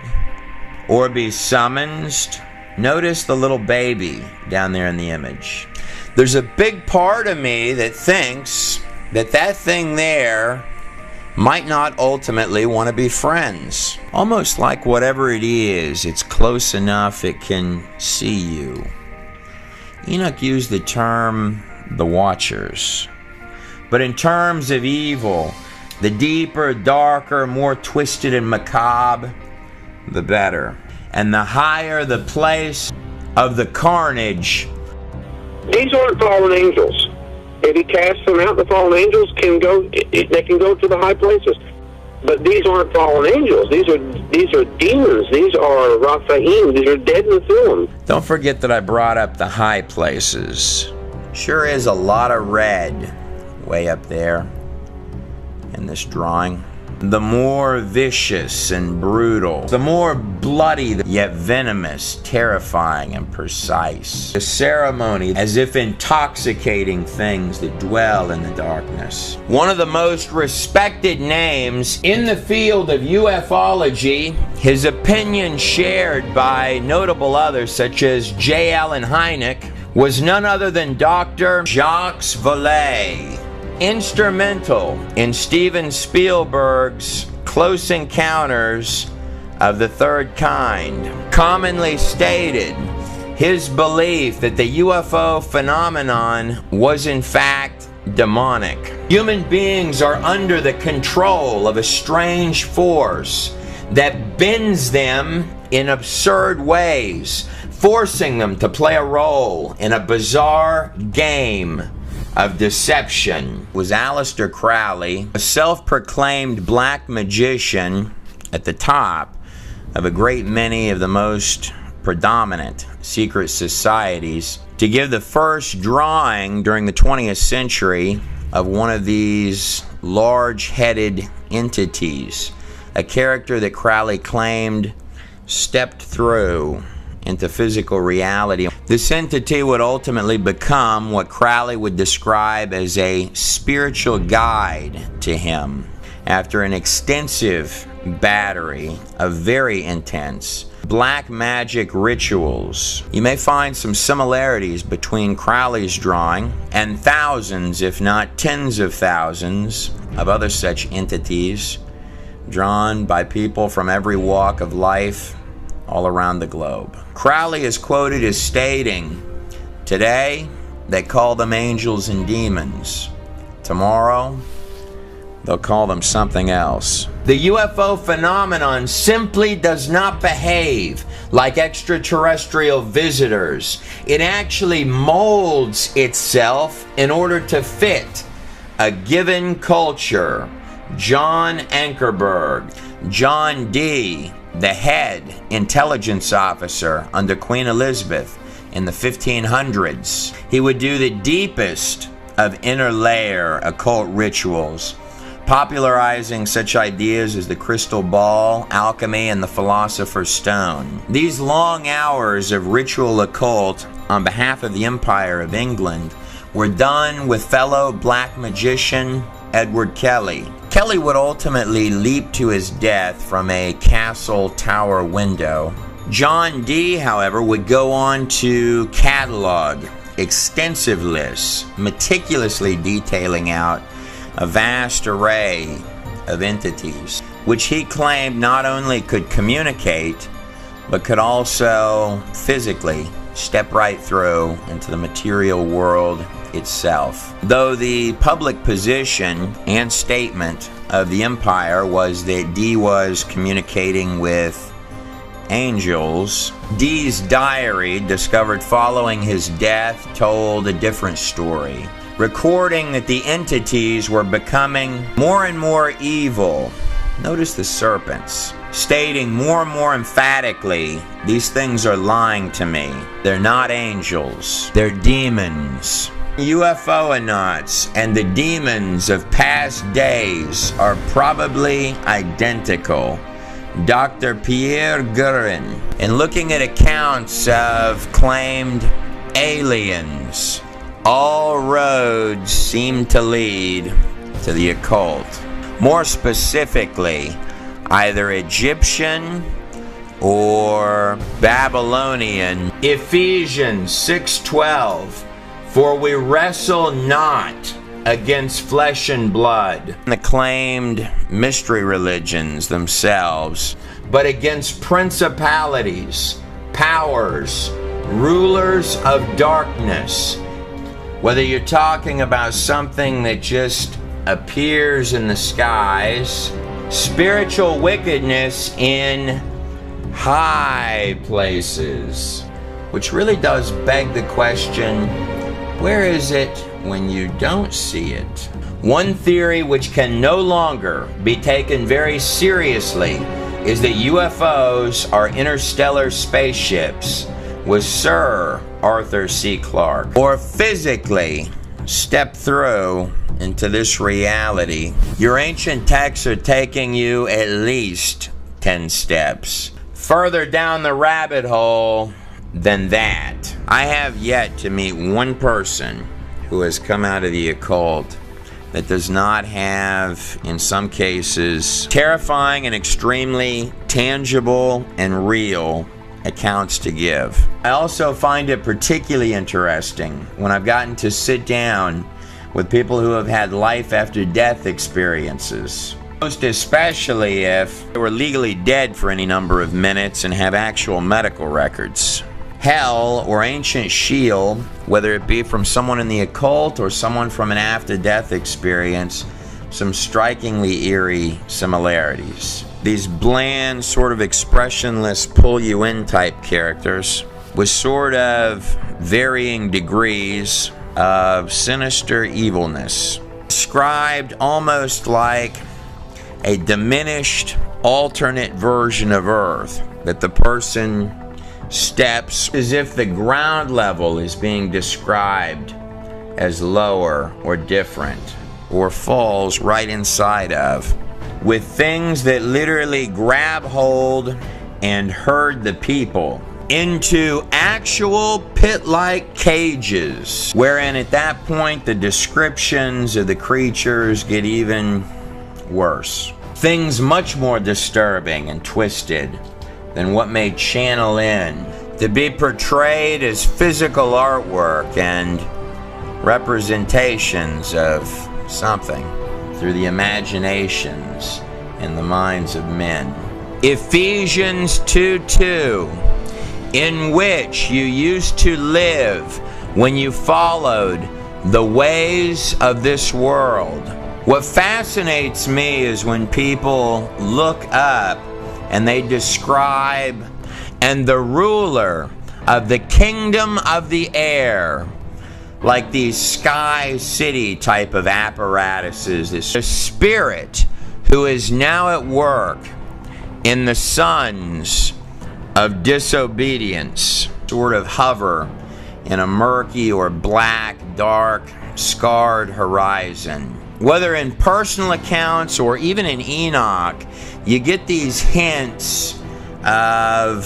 Or be summoned. Notice the little baby down there in the image. There's a big part of me that thinks that that thing there might not ultimately want to be friends. Almost like whatever it is, it's close enough it can see you. Enoch used the term the Watchers. But in terms of evil, the deeper, darker, more twisted and macabre, the better. And the higher the place of the carnage. These aren't fallen angels. If he casts them out, the fallen angels can go. They can go to the high places. But these aren't fallen angels. These are demons. These are Raphaim. These are dead Nephilim. Don't forget that I brought up the high places. Sure is a lot of red way up there in this drawing. The more vicious and brutal, the more bloody, yet venomous, terrifying, and precise. The ceremony, as if intoxicating things that dwell in the darkness. One of the most respected names in the field of ufology, his opinion shared by notable others such as J. Allen Hynek, was none other than Dr. Jacques Vallée. Instrumental in Steven Spielberg's Close Encounters of the Third Kind, commonly stated his belief that the UFO phenomenon was in fact demonic. Human beings are under the control of a strange force that bends them in absurd ways, forcing them to play a role in a bizarre game of deception. Was Aleister Crowley, a self-proclaimed black magician at the top of a great many of the most predominant secret societies, to give the first drawing during the 20th century of one of these large-headed entities, a character that Crowley claimed stepped through into physical reality. This entity would ultimately become what Crowley would describe as a spiritual guide to him after an extensive battery of very intense black magic rituals. You may find some similarities between Crowley's drawing and thousands, if not tens of thousands, of other such entities drawn by people from every walk of life all around the globe. Crowley is quoted as stating, "Today, they call them angels and demons. Tomorrow, they'll call them something else." The UFO phenomenon simply does not behave like extraterrestrial visitors. It actually molds itself in order to fit a given culture. John Ankerberg, John D., the head intelligence officer under Queen Elizabeth in the 1500s. He would do the deepest of inner layer occult rituals, popularizing such ideas as the crystal ball, alchemy, and the philosopher's stone. These long hours of ritual occult on behalf of the Empire of England were done with fellow black magician Edward Kelly. Kelly would ultimately leap to his death from a castle tower window. John D., however, would go on to catalog extensive lists, meticulously detailing out a vast array of entities, which he claimed not only could communicate, but could also physically step right through into the material world itself. Though the public position and statement of the Empire was that D was communicating with angels, D's diary, discovered following his death, told a different story, recording that the entities were becoming more and more evil. Notice the serpents, stating more and more emphatically, "These things are lying to me. They're not angels. They're demons." UFO-nauts and the demons of past days are probably identical. Dr. Pierre Guerin, in looking at accounts of claimed aliens, all roads seem to lead to the occult. More specifically, either Egyptian or Babylonian. Ephesians 6:12, "For we wrestle not against flesh and blood," the claimed mystery religions themselves, but against principalities, powers, rulers of darkness. Whether you're talking about something that just appears in the skies, spiritual wickedness in high places, which really does beg the question, where is it when you don't see it? One theory which can no longer be taken very seriously is that UFOs are interstellar spaceships with Sir Arthur C. Clarke, or physically step through into this reality. Your ancient texts are taking you at least 10 steps further down the rabbit hole than that. I have yet to meet one person who has come out of the occult that does not have, in some cases, terrifying and extremely tangible and real accounts to give. I also find it particularly interesting when I've gotten to sit down with people who have had life after death experiences, most especially if they were legally dead for any number of minutes and have actual medical records. Hell or ancient shield, whether it be from someone in the occult or someone from an after-death experience, some strikingly eerie similarities. These bland, sort of expressionless, pull-you-in type characters with sort of varying degrees of sinister evilness, described almost like a diminished, alternate version of Earth, that the person steps as if the ground level is being described as lower or different or falls right inside of, with things that literally grab hold and herd the people into actual pit-like cages, wherein at that point the descriptions of the creatures get even worse. Things much more disturbing and twisted than what may channel in to be portrayed as physical artwork and representations of something through the imaginations and the minds of men. Ephesians 2:2, in which you used to live when you followed the ways of this world. What fascinates me is when people look up and they describe, and the ruler of the kingdom of the air, like these sky city type of apparatuses, this spirit who is now at work in the sons of disobedience, sort of hover in a murky or black, dark, scarred horizon. Whether in personal accounts or even in Enoch, you get these hints of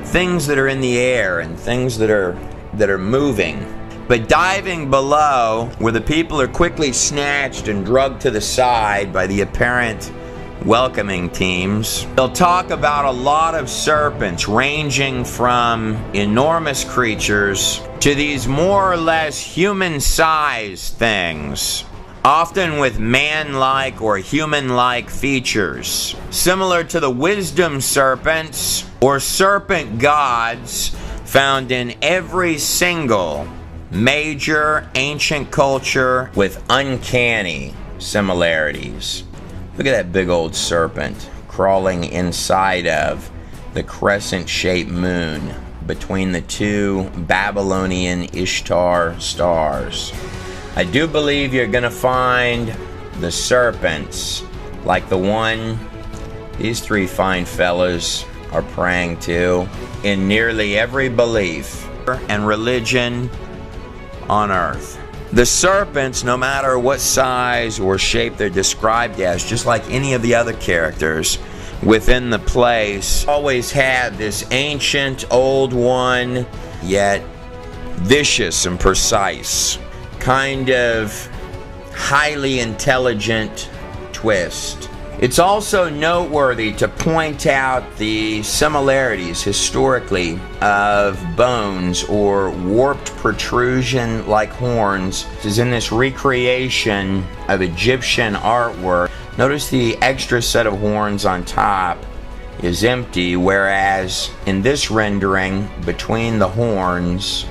things that are in the air and things that are moving. But diving below, where the people are quickly snatched and drugged to the side by the apparent welcoming teams, they'll talk about a lot of serpents ranging from enormous creatures to these more or less human-sized things, often with man-like or human-like features, similar to the wisdom serpents or serpent gods found in every single major ancient culture with uncanny similarities. Look at that big old serpent crawling inside of the crescent-shaped moon between the two Babylonian Ishtar stars. I do believe you're going to find the serpents like the one these three fine fellas are praying to in nearly every belief and religion on earth. The serpents, no matter what size or shape they're described as, just like any of the other characters within the place, always had this ancient, old one, yet vicious and precise, kind of highly intelligent twist. It's also noteworthy to point out the similarities historically of bones or warped protrusion like horns, which is in this recreation of Egyptian artwork. Notice the extra set of horns on top is empty, whereas in this rendering, between the horns,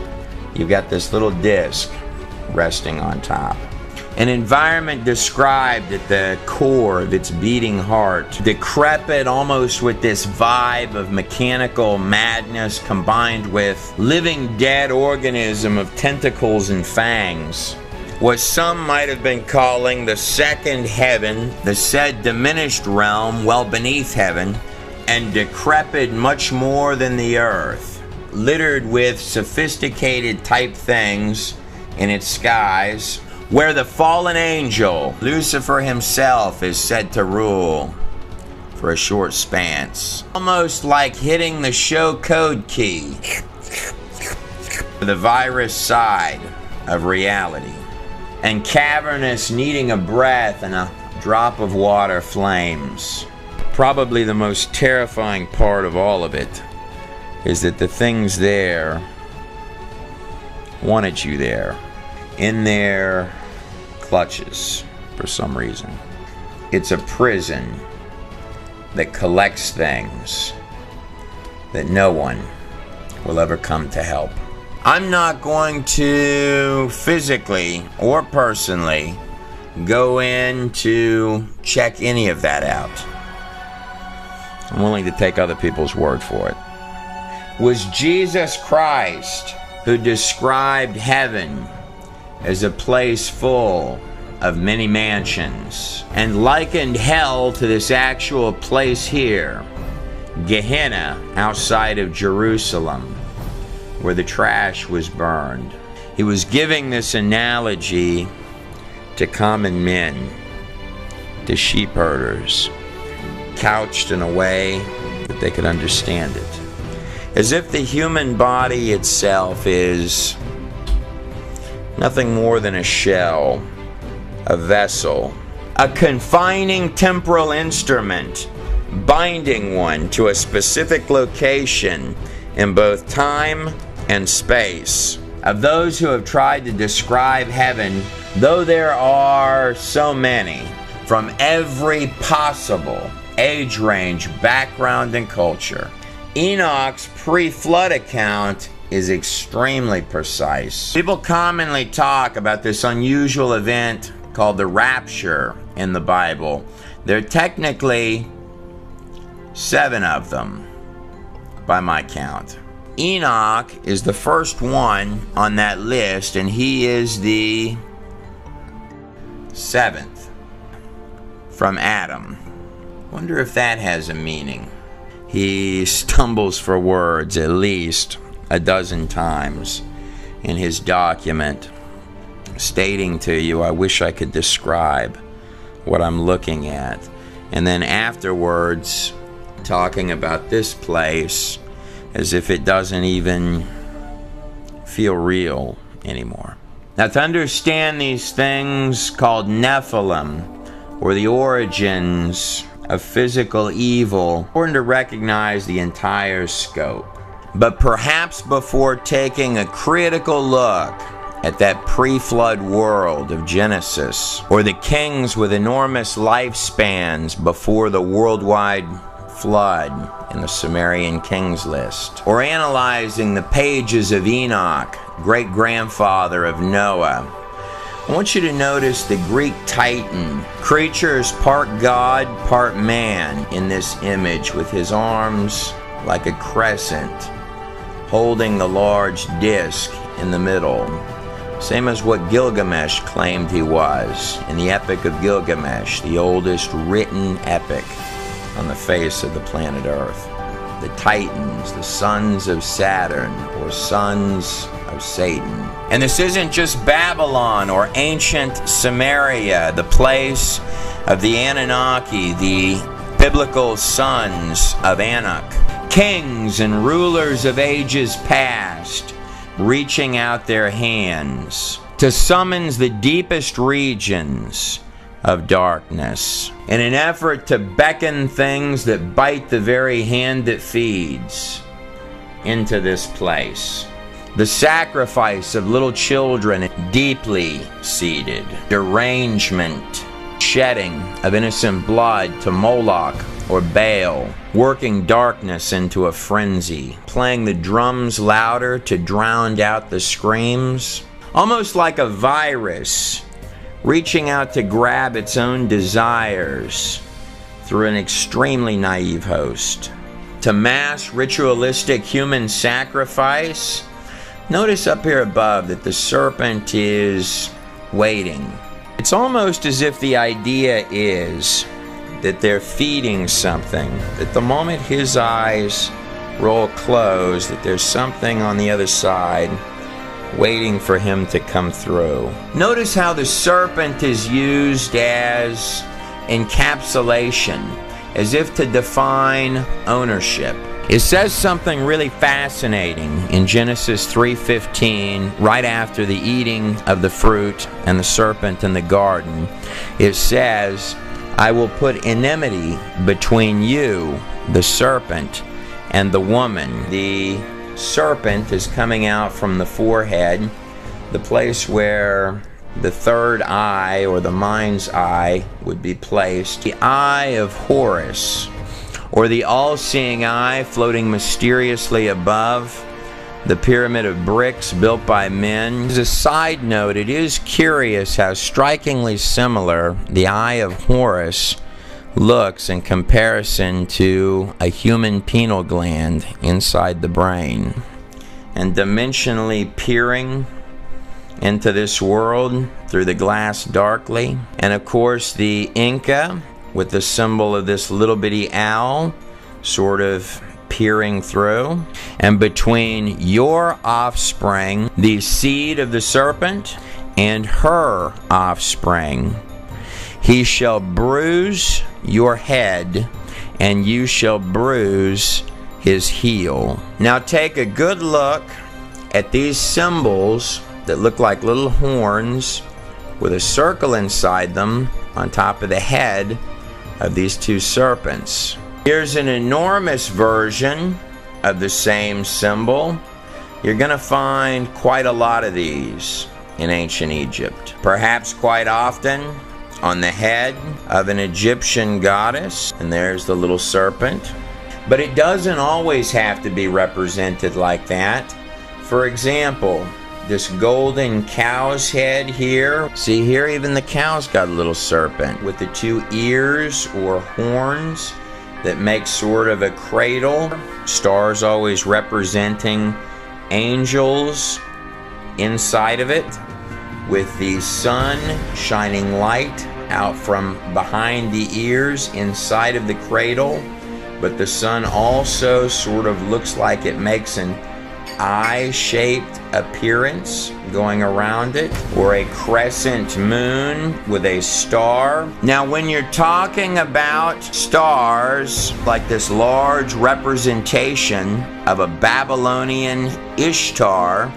you've got this little disc resting on top. An environment described at the core of its beating heart, decrepit almost with this vibe of mechanical madness combined with living dead organism of tentacles and fangs. What some might have been calling the second heaven, the said diminished realm well beneath heaven, and decrepit much more than the earth, littered with sophisticated type things in its skies, where the fallen angel, Lucifer himself, is said to rule for a short span. Almost like hitting the show code key, the virus side of reality, and cavernous needing a breath and a drop of water flames. Probably the most terrifying part of all of it is that the things there wanted you there, in their clutches for some reason. It's a prison that collects things that no one will ever come to help. I'm not going to physically or personally go in to check any of that out. I'm willing to take other people's word for it. Was Jesus Christ who described heaven as a place full of many mansions, and likened hell to this actual place here, Gehenna, outside of Jerusalem, where the trash was burned. He was giving this analogy to common men, to sheep herders, couched in a way that they could understand it. As if the human body itself is nothing more than a shell, a vessel, a confining temporal instrument, binding one to a specific location in both time and space. Of those who have tried to describe heaven, though there are so many, from every possible age range, background, and culture, Enoch's pre-flood account is extremely precise. People commonly talk about this unusual event called the rapture in the Bible. There are technically 7 of them, by my count. Enoch is the first one on that list, and he is the 7th from Adam. Wonder if that has a meaning. He stumbles for words at least a dozen times in his document, stating to you, I wish I could describe what I'm looking at. And then afterwards, talking about this place as if it doesn't even feel real anymore. Now, to understand these things called Nephilim, or the origins of physical evil, important to recognize the entire scope. But perhaps before taking a critical look at that pre-flood world of Genesis, or the kings with enormous lifespans before the worldwide flood in the Sumerian kings list, or analyzing the pages of Enoch, great-grandfather of Noah, I want you to notice the Greek Titan. Creature is part God, part man in this image, with his arms like a crescent, holding the large disc in the middle. Same as what Gilgamesh claimed he was in the Epic of Gilgamesh, the oldest written epic on the face of the planet Earth. The Titans, the sons of Saturn, or sons of Satan. And this isn't just Babylon or ancient Samaria, the place of the Anunnaki, the biblical sons of Anak. Kings and rulers of ages past, reaching out their hands to summons the deepest regions of darkness in an effort to beckon things that bite the very hand that feeds into this place. The sacrifice of little children, deeply seated, derangement, shedding of innocent blood to Moloch or Baal, working darkness into a frenzy, playing the drums louder to drown out the screams, almost like a virus, reaching out to grab its own desires through an extremely naive host. To mass ritualistic human sacrifice, notice up here above that the serpent is waiting. It's almost as if the idea is that they're feeding something, that the moment his eyes roll closed, that there's something on the other side waiting for him to come through. Notice how the serpent is used as encapsulation, as if to define ownership. It says something really fascinating in Genesis 3:15, right after the eating of the fruit and the serpent in the garden. It says, I will put enmity between you, the serpent, and the woman. The serpent is coming out from the forehead, the place where the third eye, or the mind's eye, would be placed. The eye of Horus, or the all-seeing eye, floating mysteriously above the pyramid of bricks built by men. As a side note, it is curious how strikingly similar the eye of Horus looks in comparison to a human pineal gland inside the brain. And dimensionally peering into this world through the glass darkly. And of course the Inca, with the symbol of this little bitty owl sort of peering through. And between your offspring, the seed of the serpent, and her offspring. He shall bruise your head, and you shall bruise his heel. Now take a good look at these symbols that look like little horns with a circle inside them on top of the head of these two serpents. Here's an enormous version of the same symbol. You're going to find quite a lot of these in ancient Egypt. Perhaps quite often on the head of an Egyptian goddess, and there's the little serpent. But it doesn't always have to be represented like that. For example, this golden cow's head here. See here, even the cow's got a little serpent with the two ears or horns that make sort of a cradle. Stars always representing angels inside of it, with the sun shining light out from behind the ears inside of the cradle. But the sun also sort of looks like it makes an eye-shaped appearance going around it, or a crescent moon with a star. Now when you're talking about stars, like this large representation of a Babylonian Ishtar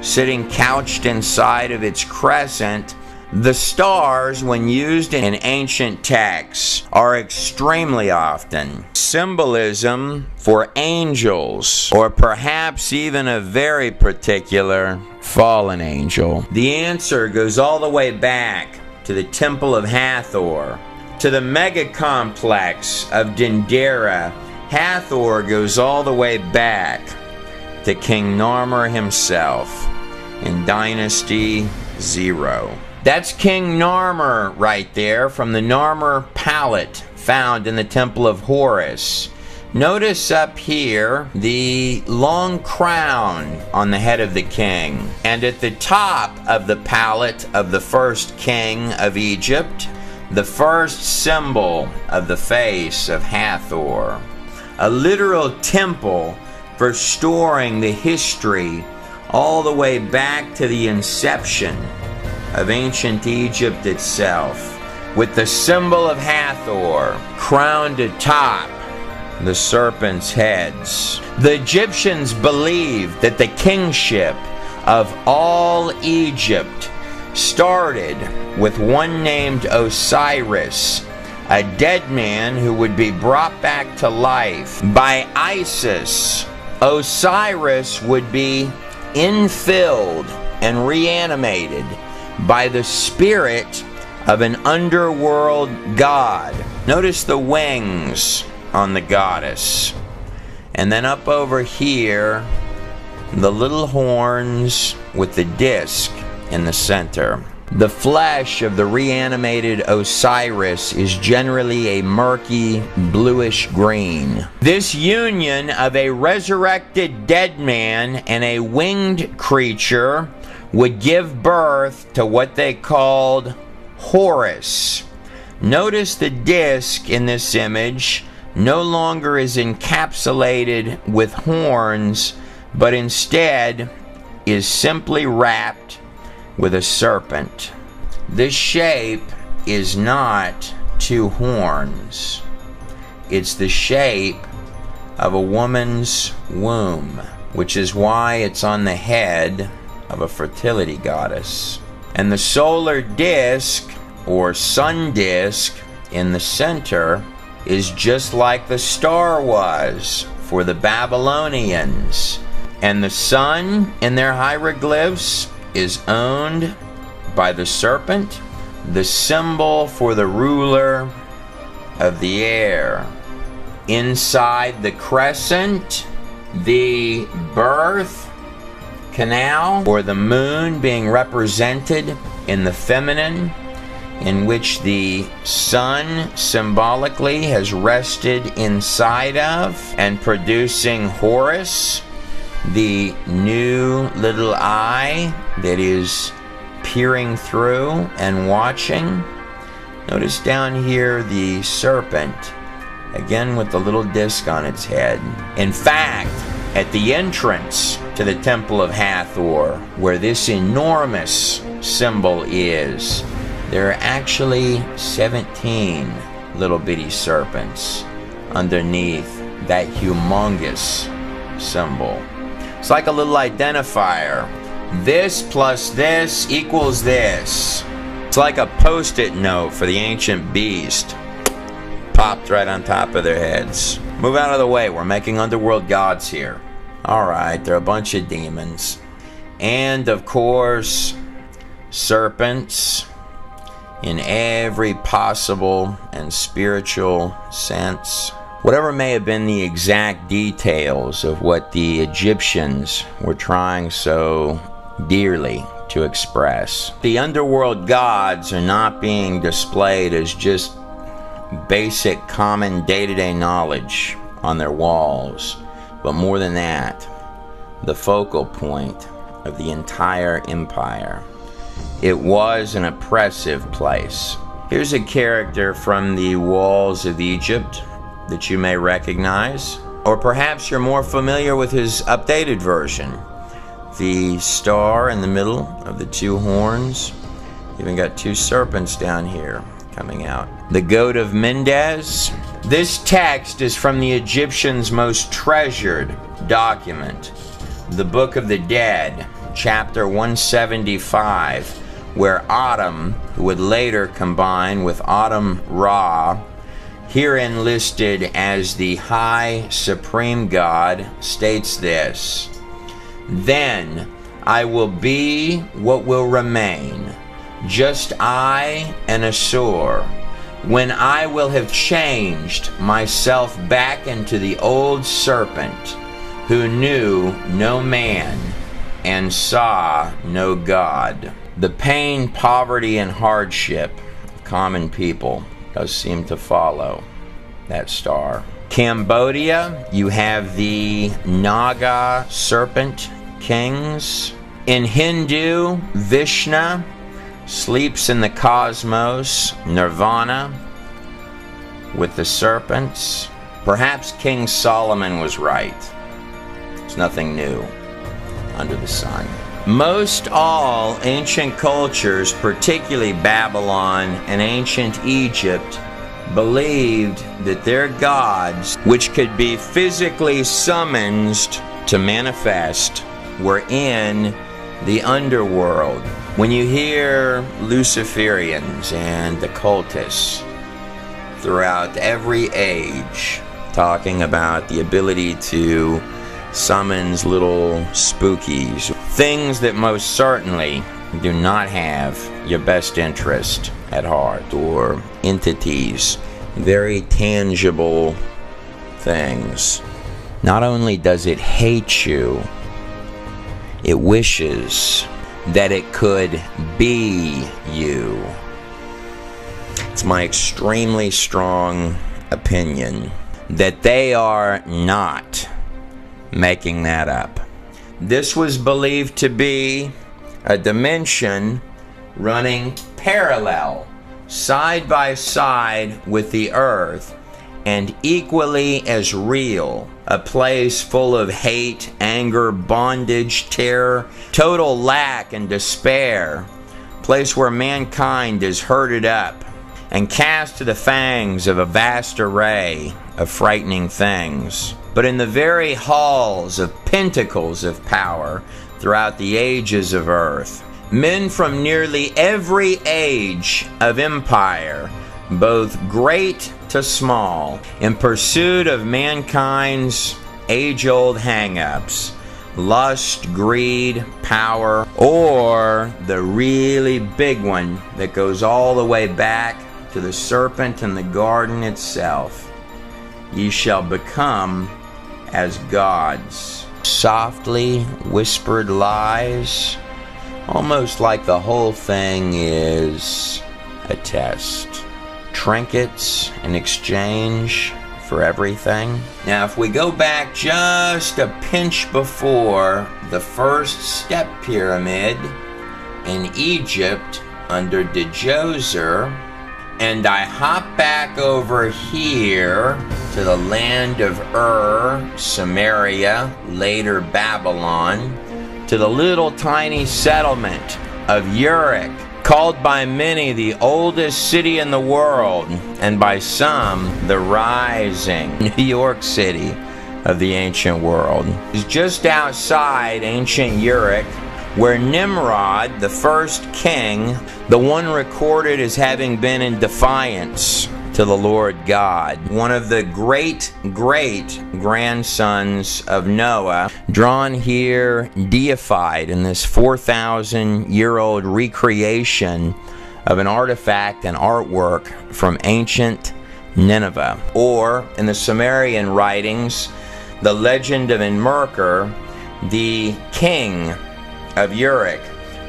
sitting couched inside of its crescent, the stars, when used in ancient texts, are extremely often symbolism for angels, or perhaps even a very particular fallen angel. The answer goes all the way back to the Temple of Hathor, to the mega complex of Dendera. Hathor goes all the way back to King Narmer himself in Dynasty 0. That's King Narmer right there from the Narmer palette found in the Temple of Horus. Notice up here the long crown on the head of the king, and at the top of the palette of the first king of Egypt, the first symbol of the face of Hathor, a literal temple for storing the history all the way back to the inception of ancient Egypt itself, with the symbol of Hathor crowned atop the serpent's heads. The Egyptians believed that the kingship of all Egypt started with one named Osiris, a dead man who would be brought back to life by Isis. Osiris would be infilled and reanimated by the spirit of an underworld god. Notice the wings on the goddess. And then up over here, the little horns with the disc in the center. The flesh of the reanimated Osiris is generally a murky bluish green. This union of a resurrected dead man and a winged creature would give birth to what they called Horus. Notice the disc in this image no longer is encapsulated with horns, but instead is simply wrapped with a serpent. This shape is not two horns. It's the shape of a woman's womb, which is why it's on the head of a fertility goddess. And the solar disk, or sun disk, in the center is just like the star was for the Babylonians. And the sun in their hieroglyphs is owned by the serpent, the symbol for the ruler of the air. Inside the crescent, the birth canal, or the moon being represented in the feminine, in which the sun symbolically has rested inside of, and producing Horus, the new little eye that is peering through and watching. Notice down here the serpent, again with the little disc on its head. In fact, At the entrance to the Temple of Hathor, where this enormous symbol is, there are actually 17 little bitty serpents underneath that humongous symbol. It's like a little identifier. This plus this equals this. It's like a post-it note for the ancient beast. Popped right on top of their heads. Move out of the way, we're making underworld gods here. Alright, they're a bunch of demons. And of course, serpents in every possible and spiritual sense. Whatever may have been the exact details of what the Egyptians were trying so dearly to express, the underworld gods are not being displayed as just basic common day-to-day knowledge on their walls, but more than that, the focal point of the entire empire. It was an oppressive place. Here's a character from the walls of Egypt that you may recognize, or perhaps you're more familiar with his updated version. The star in the middle of the two horns, even got two serpents down here coming out. The goat of Mendes. This text is from the Egyptians' most treasured document, the Book of the Dead, chapter 175, where Atum, who would later combine with Atum Ra, herein listed as the High Supreme God, states this: "Then I will be what will remain, just I and Assur, when I will have changed myself back into the old serpent, who knew no man and saw no God." The pain, poverty, and hardship of common people does seem to follow that star. Cambodia, you have the Naga serpent kings. In Hindu, Vishnu sleeps in the cosmos, Nirvana, with the serpents. Perhaps King Solomon was right. It's nothing new under the sun. Most all ancient cultures, particularly Babylon and ancient Egypt, believed that their gods, which could be physically summoned to manifest, were in the underworld. When you hear Luciferians and occultists throughout every age talking about the ability to summon little spookies, things that most certainly do not have your best interest at heart, or entities, very tangible things, not only does it hate you, it wishes that it could be you. It's my extremely strong opinion that they are not making that up. This was believed to be a dimension running parallel, side by side with the earth, and equally as real. A place full of hate, anger, bondage, terror, total lack and despair. A place where mankind is herded up and cast to the fangs of a vast array of frightening things. But in the very halls of pentacles of power throughout the ages of earth, men from nearly every age of empire, both great to small, in pursuit of mankind's age-old hang-ups, lust, greed, power, or the really big one that goes all the way back to the serpent in the garden itself. Ye shall become as gods. Softly whispered lies, almost like the whole thing is a test. Trinkets in exchange for everything. Now, if we go back just a pinch before the first step pyramid in Egypt under Djoser, And I hop back over here to the land of Samaria, later Babylon, to the little tiny settlement of Uruk, called by many the oldest city in the world, and by some the rising New York City of the ancient world. It's just outside ancient Uruk, where Nimrod, the first king, the one recorded as having been in defiance to the Lord God, one of the great grandsons of Noah, drawn here, deified in this 4,000-year-old recreation of an artifact and artwork from ancient Nineveh. Or, in the Sumerian writings, the legend of Enmerkar, the king of Uruk,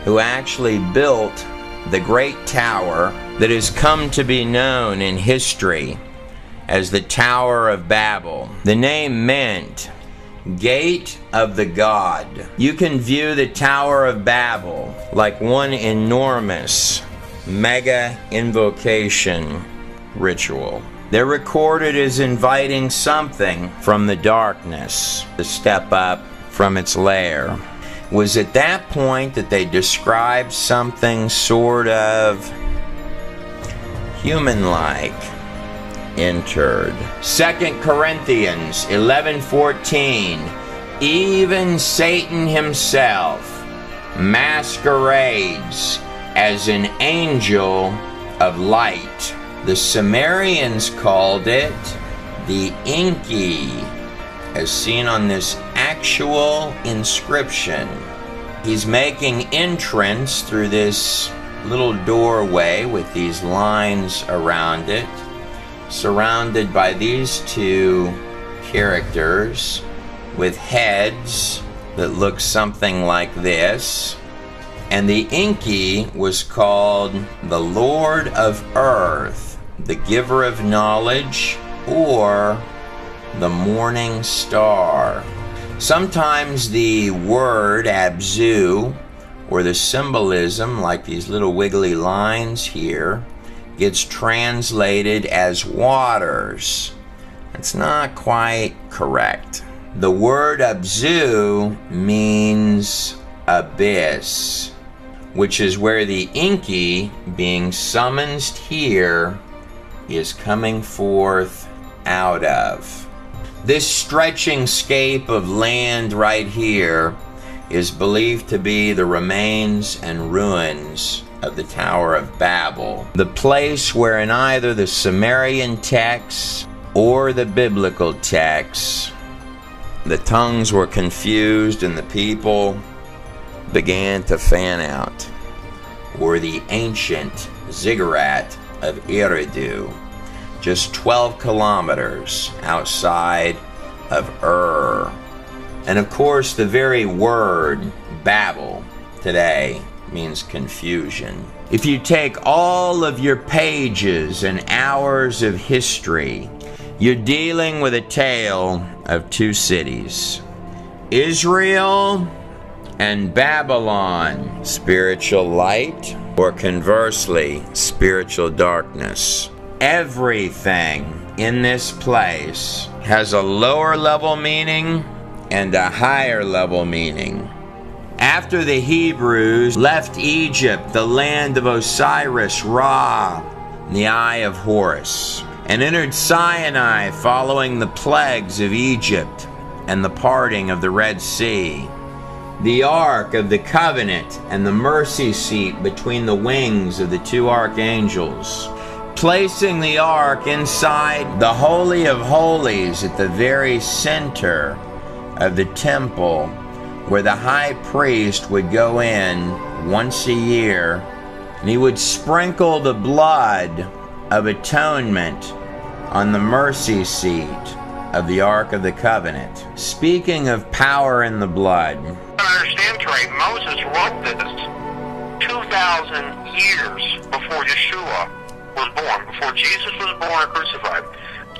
who actually built the great tower that has come to be known in history as the Tower of Babel. The name meant Gate of the God. You can view the Tower of Babel like one enormous mega invocation ritual. They're recorded as inviting something from the darkness to step up from its lair. It was at that point that they described something sort of human-like entered. 2 Corinthians 11:14. Even Satan himself masquerades as an angel of light. The Sumerians called it the Enki, as seen on this actual inscription. He's making entrance through this little doorway with these lines around it, surrounded by these two characters with heads that look something like this. And the Enki was called the Lord of Earth, the giver of knowledge, or the morning star. Sometimes the word Abzu, or the symbolism, like these little wiggly lines here, gets translated as waters. It's not quite correct. The word Abzu means abyss, which is where the Enki, being summoned here, is coming forth out of. This stretching scape of land right here is believed to be the remains and ruins of the Tower of Babel, the place where in either the Sumerian texts or the biblical texts, the tongues were confused and the people began to fan out, or the ancient ziggurat of Eridu, just 12 kilometers outside of And of course, the very word Babel today means confusion. If you take all of your pages and hours of history, you're dealing with a tale of two cities, Israel and Babylon, spiritual light, or conversely, spiritual darkness. Everything in this place has a lower level meaning and a higher level meaning. After the Hebrews left Egypt, the land of Osiris, Ra, the eye of Horus, and entered Sinai following the plagues of Egypt and the parting of the Red Sea, the Ark of the Covenant and the mercy seat between the wings of the two archangels, placing the Ark inside the Holy of Holies at the very center of the temple, where the high priest would go in once a year, and he would sprinkle the blood of atonement on the mercy seat of the Ark of the Covenant. Speaking of power in the blood, Understand, Trey, Moses wrote this 2,000 years before Yeshua was born, before Jesus was born or crucified.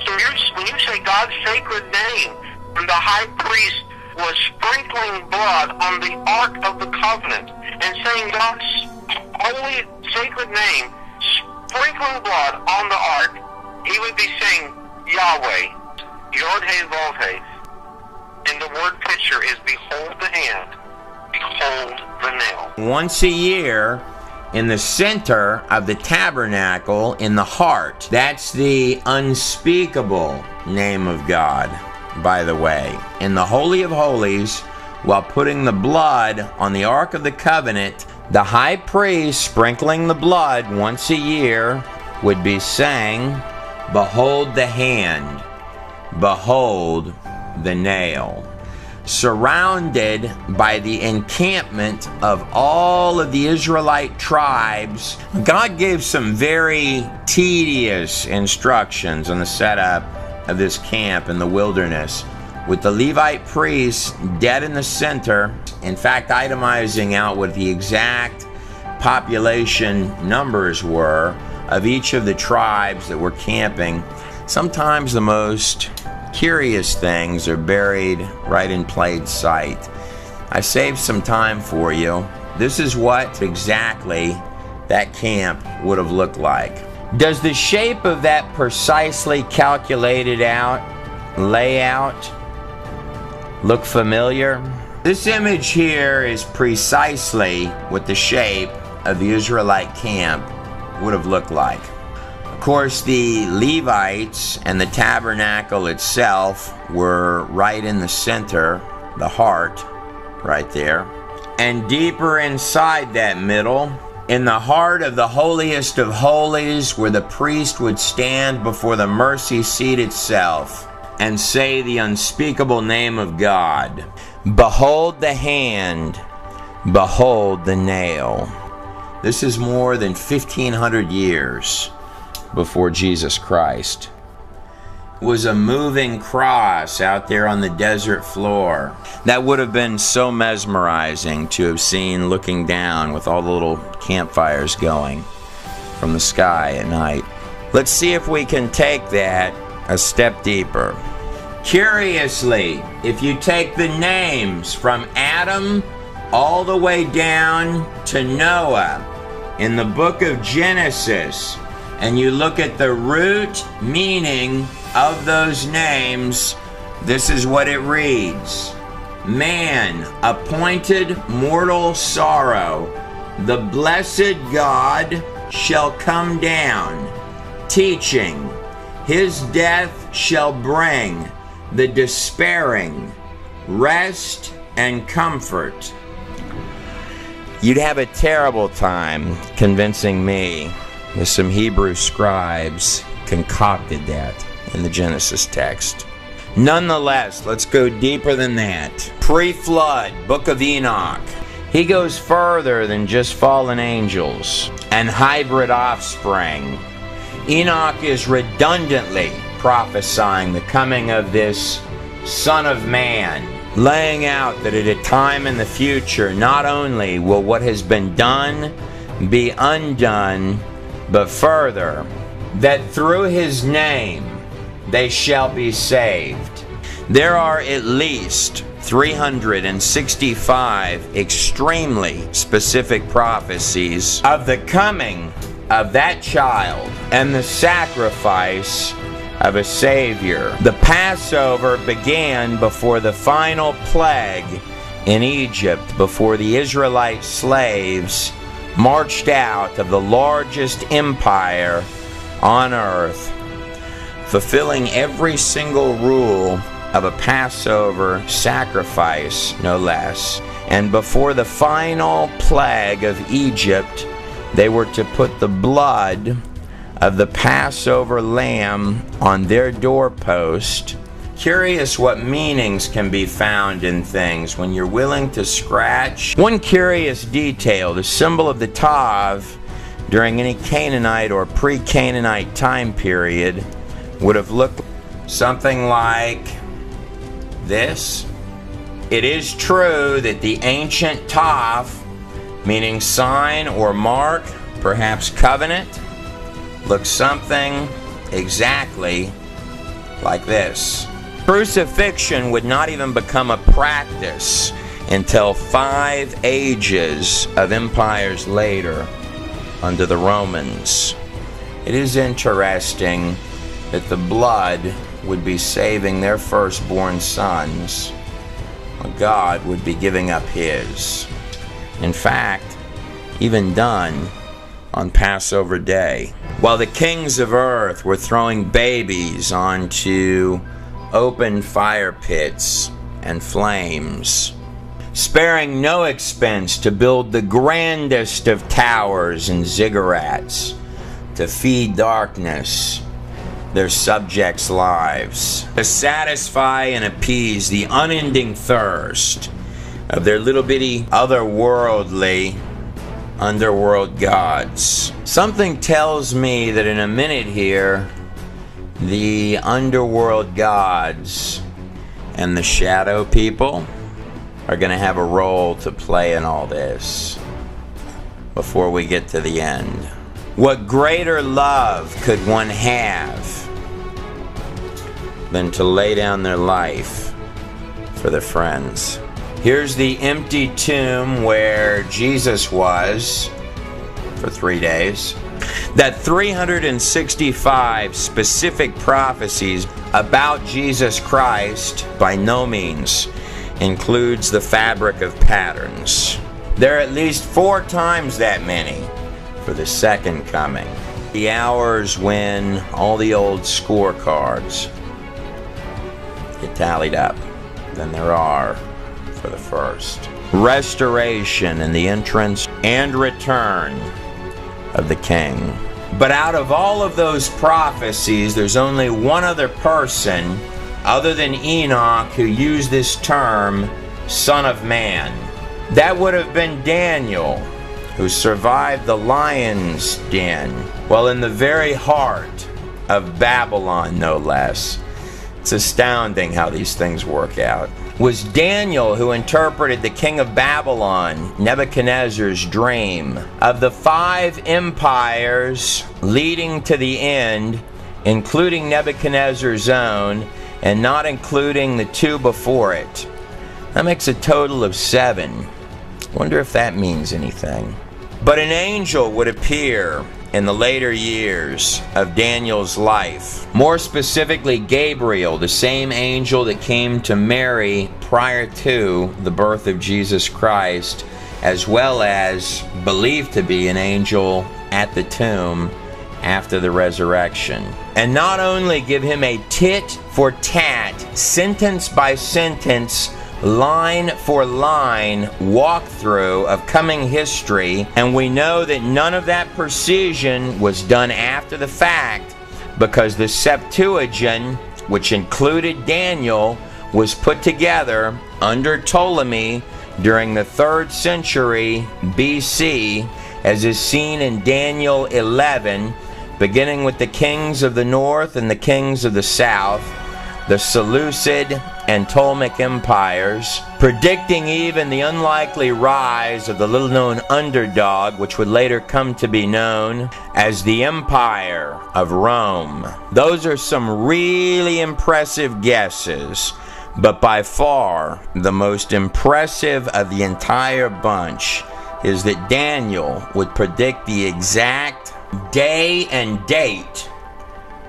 So when you say God's sacred name, and the high priest was sprinkling blood on the Ark of the Covenant and saying God's holy sacred name, sprinkling blood on the ark, he would be saying Yahweh, Yod-Heh-Vav-Heh. And the word picture is behold the hand, behold the nail. Once a year, in the center of the tabernacle, in the heart, that's the unspeakable name of God, by the way. In the Holy of Holies, while putting the blood on the Ark of the Covenant, the high priest, sprinkling the blood once a year, would be saying, behold the hand, behold the nail. Surrounded by the encampment of all of the Israelite tribes, God gave some very tedious instructions on the setup of this camp in the wilderness, with the Levite priests dead in the center, in fact itemizing out what the exact population numbers were of each of the tribes that were camping. Sometimes the most curious things are buried right in plain sight. I saved some time for you. This is what exactly that camp would have looked like. Does the shape of that precisely calculated out layout look familiar? This image here is precisely what the shape of the Israelite camp would have looked like. Of course, the Levites and the tabernacle itself were right in the center, the heart, right there. And deeper inside that middle, in the heart of the holiest of holies, where the priest would stand before the mercy seat itself and say the unspeakable name of God, behold the hand, behold the nail. This is more than 1,500 years before Jesus Christ. It was a moving cross out there on the desert floor. That would have been so mesmerizing to have seen looking down with all the little campfires going from the sky at night. Let's see if we can take that a step deeper. Curiously, if you take the names from Adam all the way down to Noah in the book of Genesis, and you look at the root meaning of those names, this is what it reads. Man, appointed mortal sorrow, the blessed God shall come down, teaching, his death shall bring the despairing rest and comfort. You'd have a terrible time convincing me that some Hebrew scribes concocted that in the Genesis text. Nonetheless, let's go deeper than that. Pre-flood, Book of Enoch. He goes further than just fallen angels and hybrid offspring. Enoch is redundantly prophesying the coming of this Son of Man, laying out that at a time in the future, not only will what has been done be undone, but further, that through his name they shall be saved. There are at least 365 extremely specific prophecies of the coming of that child and the sacrifice of a Savior. The Passover began before the final plague in Egypt, before the Israelite slaves marched out of the largest empire on earth, fulfilling every single rule of a Passover sacrifice, no less. And before the final plague of Egypt, they were to put the blood of the Passover lamb on their doorpost. Curious what meanings can be found in things when you're willing to scratch. One curious detail, the symbol of the Tav during any Canaanite or pre-Canaanite time period would have looked something like this. It is true that the ancient Tav, meaning sign or mark, perhaps covenant, looks something exactly like this. Crucifixion would not even become a practice until 5 ages of empires later under the Romans. It is interesting that the blood would be saving their firstborn sons, while God would be giving up his. In fact, even done on Passover Day. While the kings of earth were throwing babies onto open fire pits and flames, sparing no expense to build the grandest of towers and ziggurats to feed darkness their subjects' lives, to satisfy and appease the unending thirst of their little bitty otherworldly underworld gods. Something tells me that in a minute here, the underworld gods and the shadow people are going to have a role to play in all this before we get to the end. What greater love could one have than to lay down their life for their friends? Here's the empty tomb where Jesus was for 3 days. That 365 specific prophecies about Jesus Christ by no means includes the fabric of patterns. There are at least 4 times that many for the second coming. The hours when all the old scorecards get tallied up than there are for the first. Restoration and the entrance and return of the King. But out of all of those prophecies, there's only one other person other than Enoch who used this term, Son of Man. That would have been Daniel, who survived the lion's den, while in the very heart of Babylon, no less. It's astounding how these things work out. Was Daniel who interpreted the king of Babylon, Nebuchadnezzar's dream of the 5 empires leading to the end, including Nebuchadnezzar's own, and not including the 2 before it. That makes a total of 7. Wonder if that means anything. But an angel would appear in the later years of Daniel's life. More specifically, Gabriel, the same angel that came to Mary prior to the birth of Jesus Christ, as well as believed to be an angel at the tomb after the resurrection. And not only give him a tit for tat, sentence by sentence, line for line walkthrough of coming history, and we know that none of that precision was done after the fact, because the Septuagint, which included Daniel, was put together under Ptolemy during the 3rd century BC, as is seen in Daniel 11, beginning with the kings of the north and the kings of the south, the Seleucid and Ptolemaic empires, predicting even the unlikely rise of the little-known underdog, which would later come to be known as the Empire of Rome. Those are some really impressive guesses, but by far the most impressive of the entire bunch is that Daniel would predict the exact day and date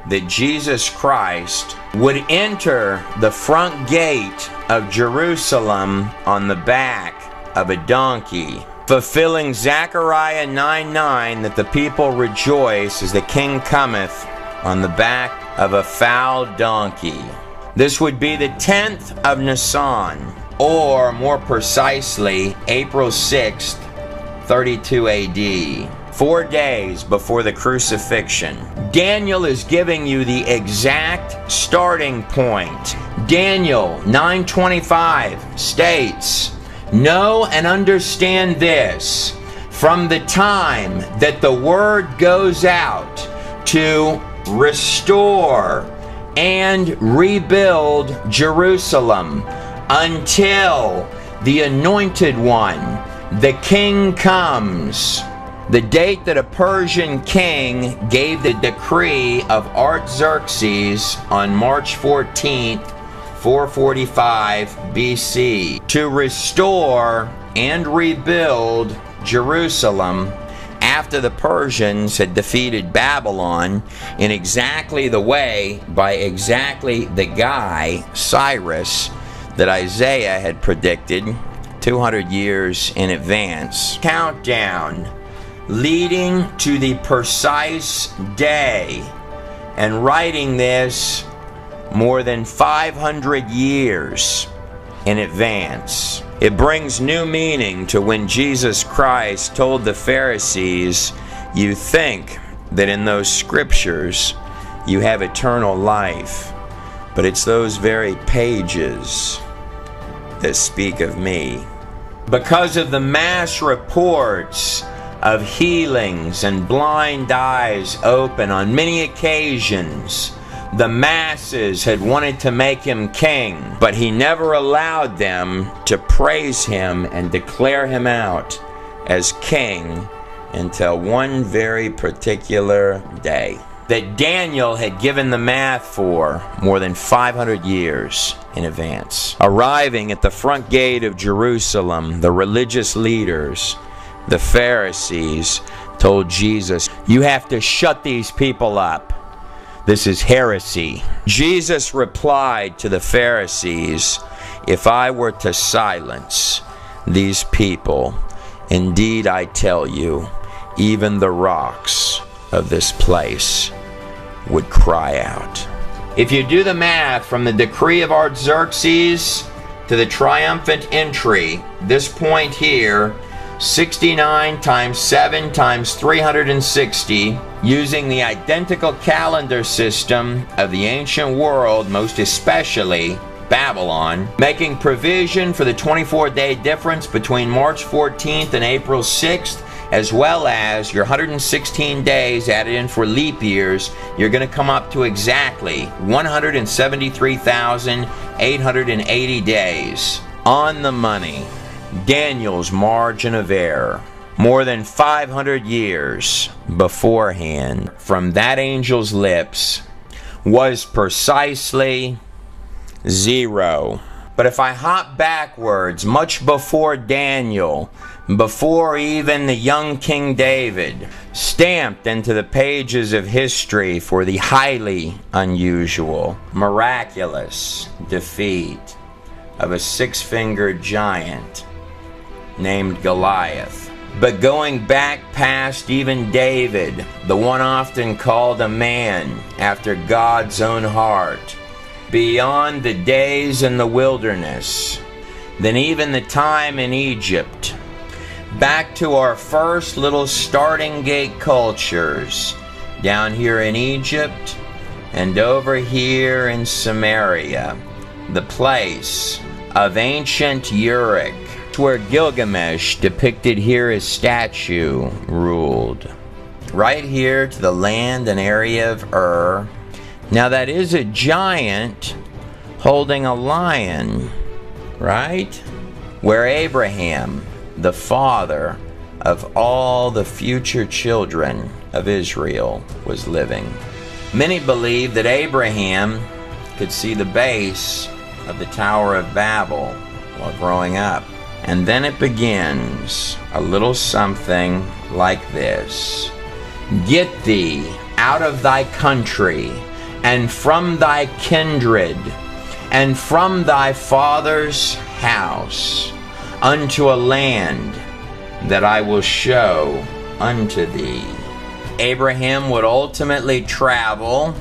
that Jesus Christ would enter the front gate of Jerusalem on the back of a donkey, fulfilling Zechariah 9:9, that the people rejoice as the king cometh on the back of a foal donkey. This would be the 10th of Nisan, or more precisely, April 6th, 32 AD. 4 days before the crucifixion. Daniel is giving you the exact starting point. Daniel 9:25 states, "Know and understand this, from the time that the word goes out to restore and rebuild Jerusalem until the Anointed One, the King, comes." The date that a Persian king gave the decree of Artaxerxes on March 14th, 445 BC, to restore and rebuild Jerusalem, after the Persians had defeated Babylon in exactly the way, by exactly the guy, Cyrus, that Isaiah had predicted 200 years in advance. Countdown leading to the precise day, and writing this more than 500 years in advance. It brings new meaning to when Jesus Christ told the Pharisees, "You think that in those scriptures you have eternal life, but it's those very pages that speak of me." Because of the mass reports of healings and blind eyes open on many occasions, the masses had wanted to make him king, but he never allowed them to praise him and declare him out as king until one very particular day that Daniel had given the math for more than 500 years in advance. Arriving at the front gate of Jerusalem, the religious leaders, the Pharisees, told Jesus, "You have to shut these people up. This is heresy." Jesus replied to the Pharisees, "If I were to silence these people, indeed I tell you, even the rocks of this place would cry out." If you do the math from the decree of Artaxerxes to the triumphant entry, this point here, 69 times 7 times 360, using the identical calendar system of the ancient world, most especially Babylon, making provision for the 24-day difference between March 14th and April 6th, as well as your 116 days added in for leap years, you're going to come up to exactly 173,880 days. On the money. Daniel's margin of error, more than 500 years beforehand, from that angel's lips, was precisely 0. But if I hop backwards, much before Daniel, before even the young King David, stamped into the pages of history for the highly unusual, miraculous defeat of a six-fingered giant named Goliath. But going back past even David, the one often called a man after God's own heart, beyond the days in the wilderness, then even the time in Egypt, back to our first little starting gate cultures, down here in Egypt and over here in Samaria, the place of ancient Uruk, where Gilgamesh, depicted here as statue, ruled. Right here to the land and area of Ur. Now that is a giant holding a lion, right? Where Abraham, the father of all the future children of Israel, was living. Many believe that Abraham could see the base of the Tower of Babel while growing up. And then it begins a little something like this. "Get thee out of thy country, and from thy kindred, and from thy father's house, unto a land that I will show unto thee." Abraham would ultimately travel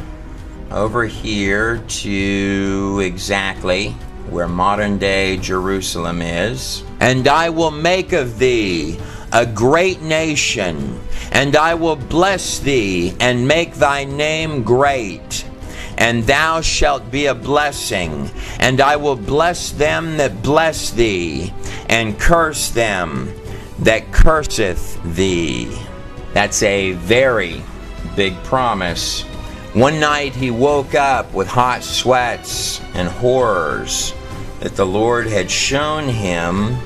over here to exactly where modern-day Jerusalem is. "And I will make of thee a great nation, and I will bless thee, and make thy name great. And thou shalt be a blessing, and I will bless them that bless thee, and curse them that curseth thee." That's a very big promise. One night he woke up with hot sweats and horrors that the Lord had shown him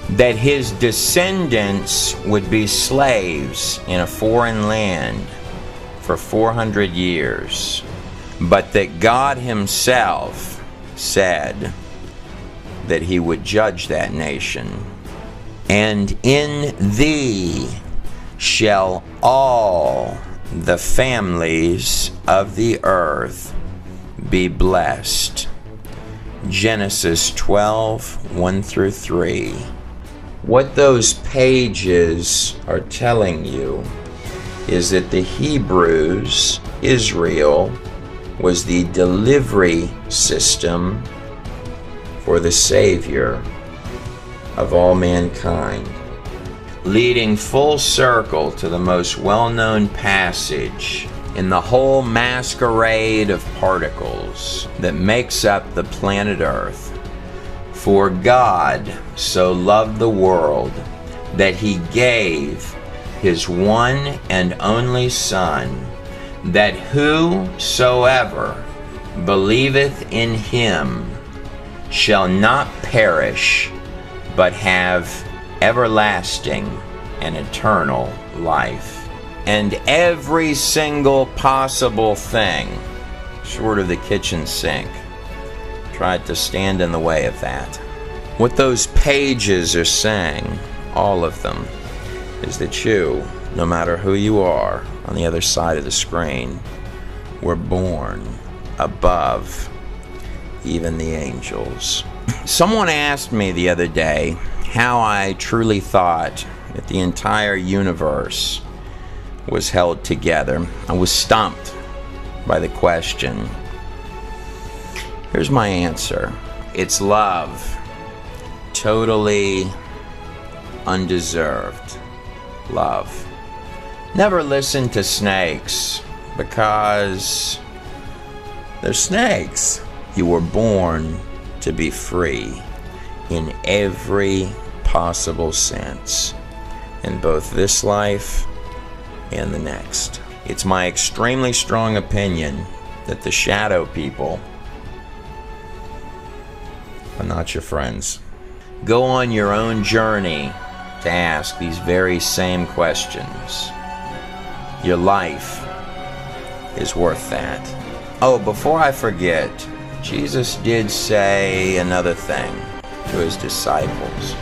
that his descendants would be slaves in a foreign land for 400 years, but that God himself said that he would judge that nation. "And in thee shall all the families of the earth be blessed. Genesis 12, 1 through 3. What those pages are telling you is that the Hebrews, Israel, was the delivery system for the Savior of all mankind, leading full circle to the most well-known passage in the whole masquerade of particles that makes up the planet Earth. For God so loved the world that he gave his one and only Son, that whosoever believeth in him shall not perish, but have everlasting and eternal life. And every single possible thing, short of the kitchen sink, tried to stand in the way of that. What those pages are saying, all of them, is that you, no matter who you are on the other side of the screen, were born above even the angels. Someone asked me the other day how I truly thought that the entire universe was held together. I was stumped by the question. Here's my answer. It's love. Totally undeserved love. Never listen to snakes, because they're snakes. You were born to be free in every possible sense, in both this life and the next. It's my extremely strong opinion that the shadow people are not your friends. Go on your own journey to ask these very same questions. Your life is worth that. Oh, before I forget, Jesus did say another thing to his disciples.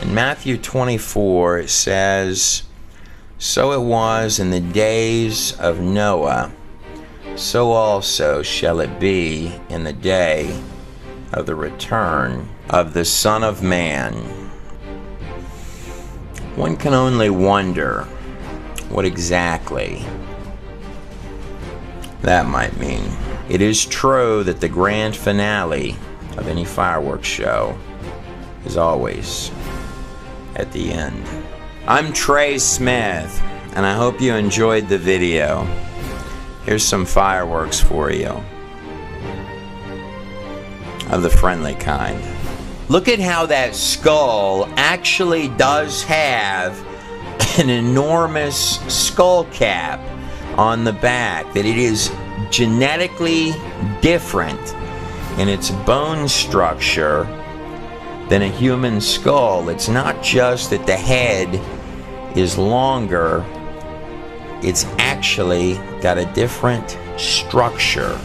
In Matthew 24, it says, "So it was in the days of Noah, so also shall it be in the day of the return of the Son of Man." One can only wonder what exactly that might mean. It is true that the grand finale of any fireworks show is always at the end. I'm Trey Smith, and I hope you enjoyed the video. Here's some fireworks for you, of the friendly kind. Look at how that skull actually does have an enormous skull cap on the back, that it is genetically different in its bone structure than a human skull. It's not just that the head is longer, it's actually got a different structure.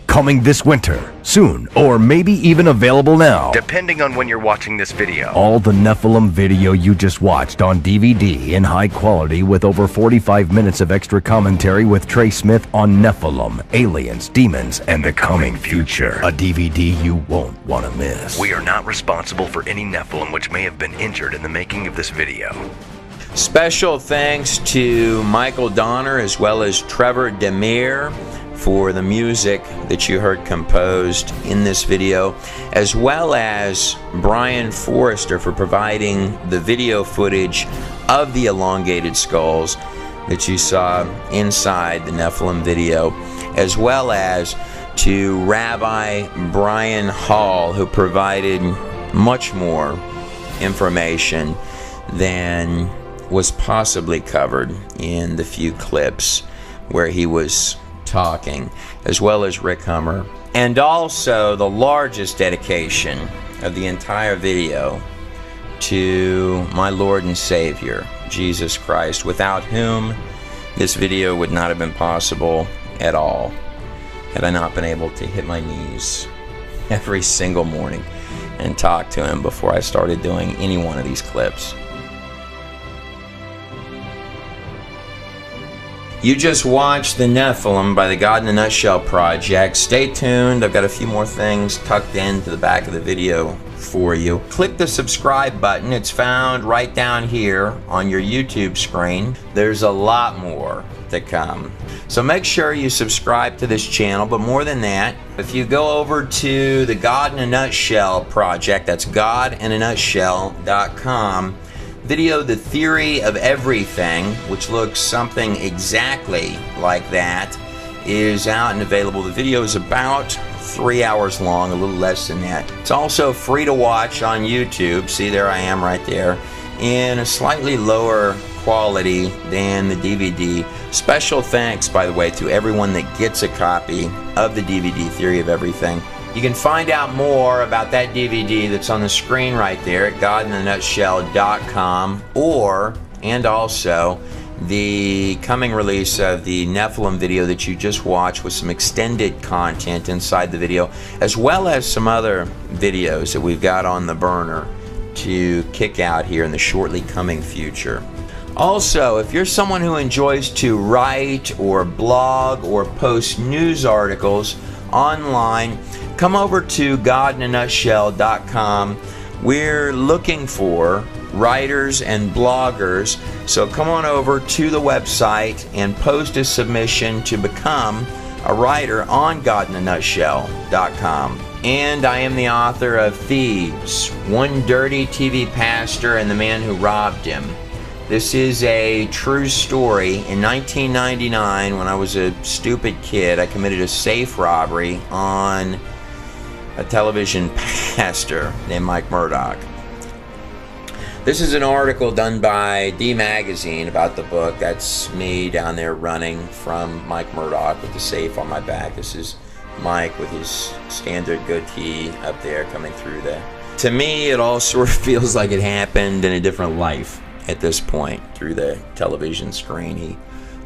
Coming this winter, soon, or maybe even available now, depending on when you're watching this video. All the Nephilim video you just watched on DVD in high quality, with over 45 minutes of extra commentary with Trey Smith on Nephilim, aliens, demons, and the coming future. A DVD you won't want to miss. We are not responsible for any Nephilim which may have been injured in the making of this video. Special thanks to Michael Donner as well as Trevor Demir for the music that you heard composed in this video, as well as Brian Forrester for providing the video footage of the elongated skulls that you saw inside the Nephilim video, as well as to Rabbi Brian Hall, who provided much more information than was possibly covered in the few clips where he was talking, as well as Rick Hummer, and also the largest dedication of the entire video to my Lord and Savior, Jesus Christ, without whom this video would not have been possible at all, had I not been able to hit my knees every single morning and talk to him before I started doing any one of these clips. You just watched The Nephilim by the God in a Nutshell Project. Stay tuned. I've got a few more things tucked into the back of the video for you. Click the subscribe button. It's found right down here on your YouTube screen. There's a lot more to come. So make sure you subscribe to this channel, but more than that, if you go over to the God in a Nutshell Project, that's godinanutshell.com, video The Theory of Everything, which looks something exactly like that, is out and available. The video is about 3 hours long, a little less than that. It's also free to watch on YouTube. See, there I am right there, in a slightly lower quality than the DVD. Special thanks, by the way, to everyone that gets a copy of the DVD Theory of Everything. You can find out more about that DVD that's on the screen right there at godinanutshell.com, and also the coming release of the Nephilim video that you just watched with some extended content inside the video, as well as some other videos that we've got on the burner to kick out here in the shortly coming future. Also, if you're someone who enjoys to write or blog or post news articles online, come over to godinanutshell.com. We're looking for writers and bloggers, so come on over to the website and post a submission to become a writer on godinanutshell.com. And I am the author of Thieves, One Dirty TV Pastor and the Man Who Robbed Him. This is a true story. In 1999, when I was a stupid kid, I committed a safe robbery on a television pastor named Mike Murdoch. This is an article done by D Magazine about the book. That's me down there running from Mike Murdoch with the safe on my back. This is Mike with his standard goatee up there coming through there. To me, it all sort of feels like it happened in a different life at this point through the television screen. He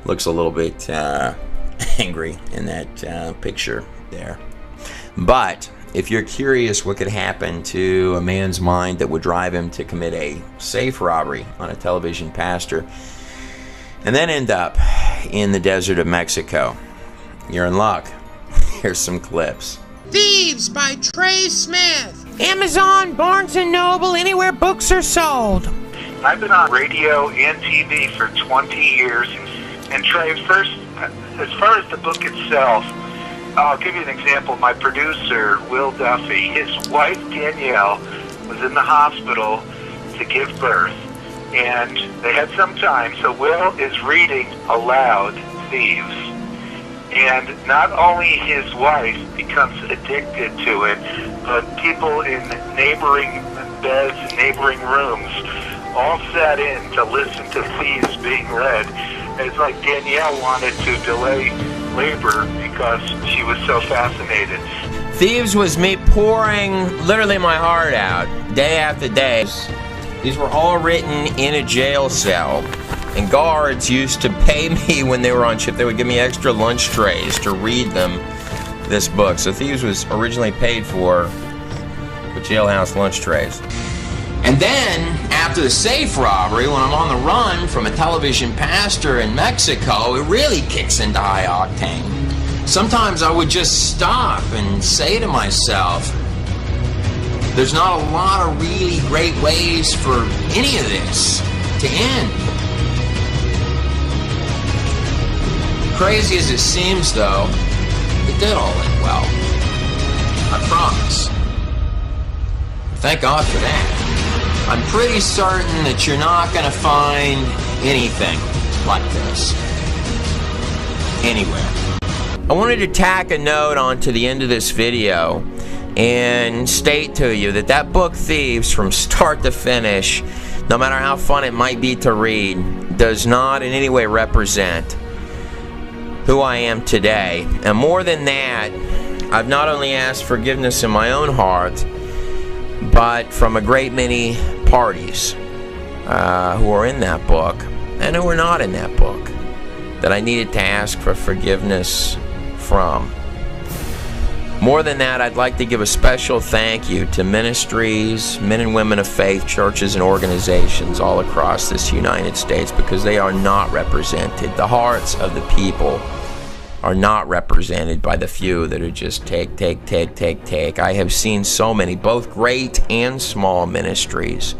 looks a little bit angry in that picture there. But if you're curious what could happen to a man's mind that would drive him to commit a safe robbery on a television pastor and then end up in the desert of Mexico, you're in luck. Here's some clips. Thieves by Trey Smith. Amazon, Barnes & Noble, anywhere books are sold. I've been on radio and TV for 20 years. And Trey, first, as far as the book itself, I'll give you an example. My producer, Will Duffy, his wife, Danielle, was in the hospital to give birth. And they had some time, so Will is reading aloud Thieves. And not only his wife becomes addicted to it, but people in neighboring beds, neighboring rooms, all sat in to listen to Thieves being read. It's like Danielle wanted to delay labor because she was so fascinated. Thieves was me pouring literally my heart out day after day. These were all written in a jail cell, and guards used to pay me when they were on shift. They would give me extra lunch trays to read them this book. So Thieves was originally paid for with jailhouse lunch trays. And then, after the safe robbery, when I'm on the run from a television pastor in Mexico, it really kicks into high octane. Sometimes I would just stop and say to myself, there's not a lot of really great ways for any of this to end. Crazy as it seems, though, it did all end well. I promise. Thank God for that. I'm pretty certain that you're not going to find anything like this anywhere. I wanted to tack a note onto the end of this video and state to you that that book, Thieves, from start to finish, no matter how fun it might be to read, does not in any way represent who I am today. And more than that, I've not only asked forgiveness in my own heart, but from a great many parties who are in that book and who are not in that book that I needed to ask for forgiveness from. More than that, I'd like to give a special thank you to ministries, men and women of faith, churches, and organizations all across this United States, because they are not represented. The hearts of the people are not represented by the few that are just take. I have seen so many, both great and small ministries,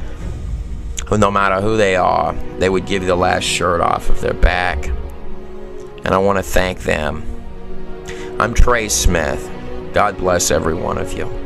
who no matter who they are, they would give you the last shirt off of their back. And I want to thank them. I'm Trey Smith. God bless every one of you.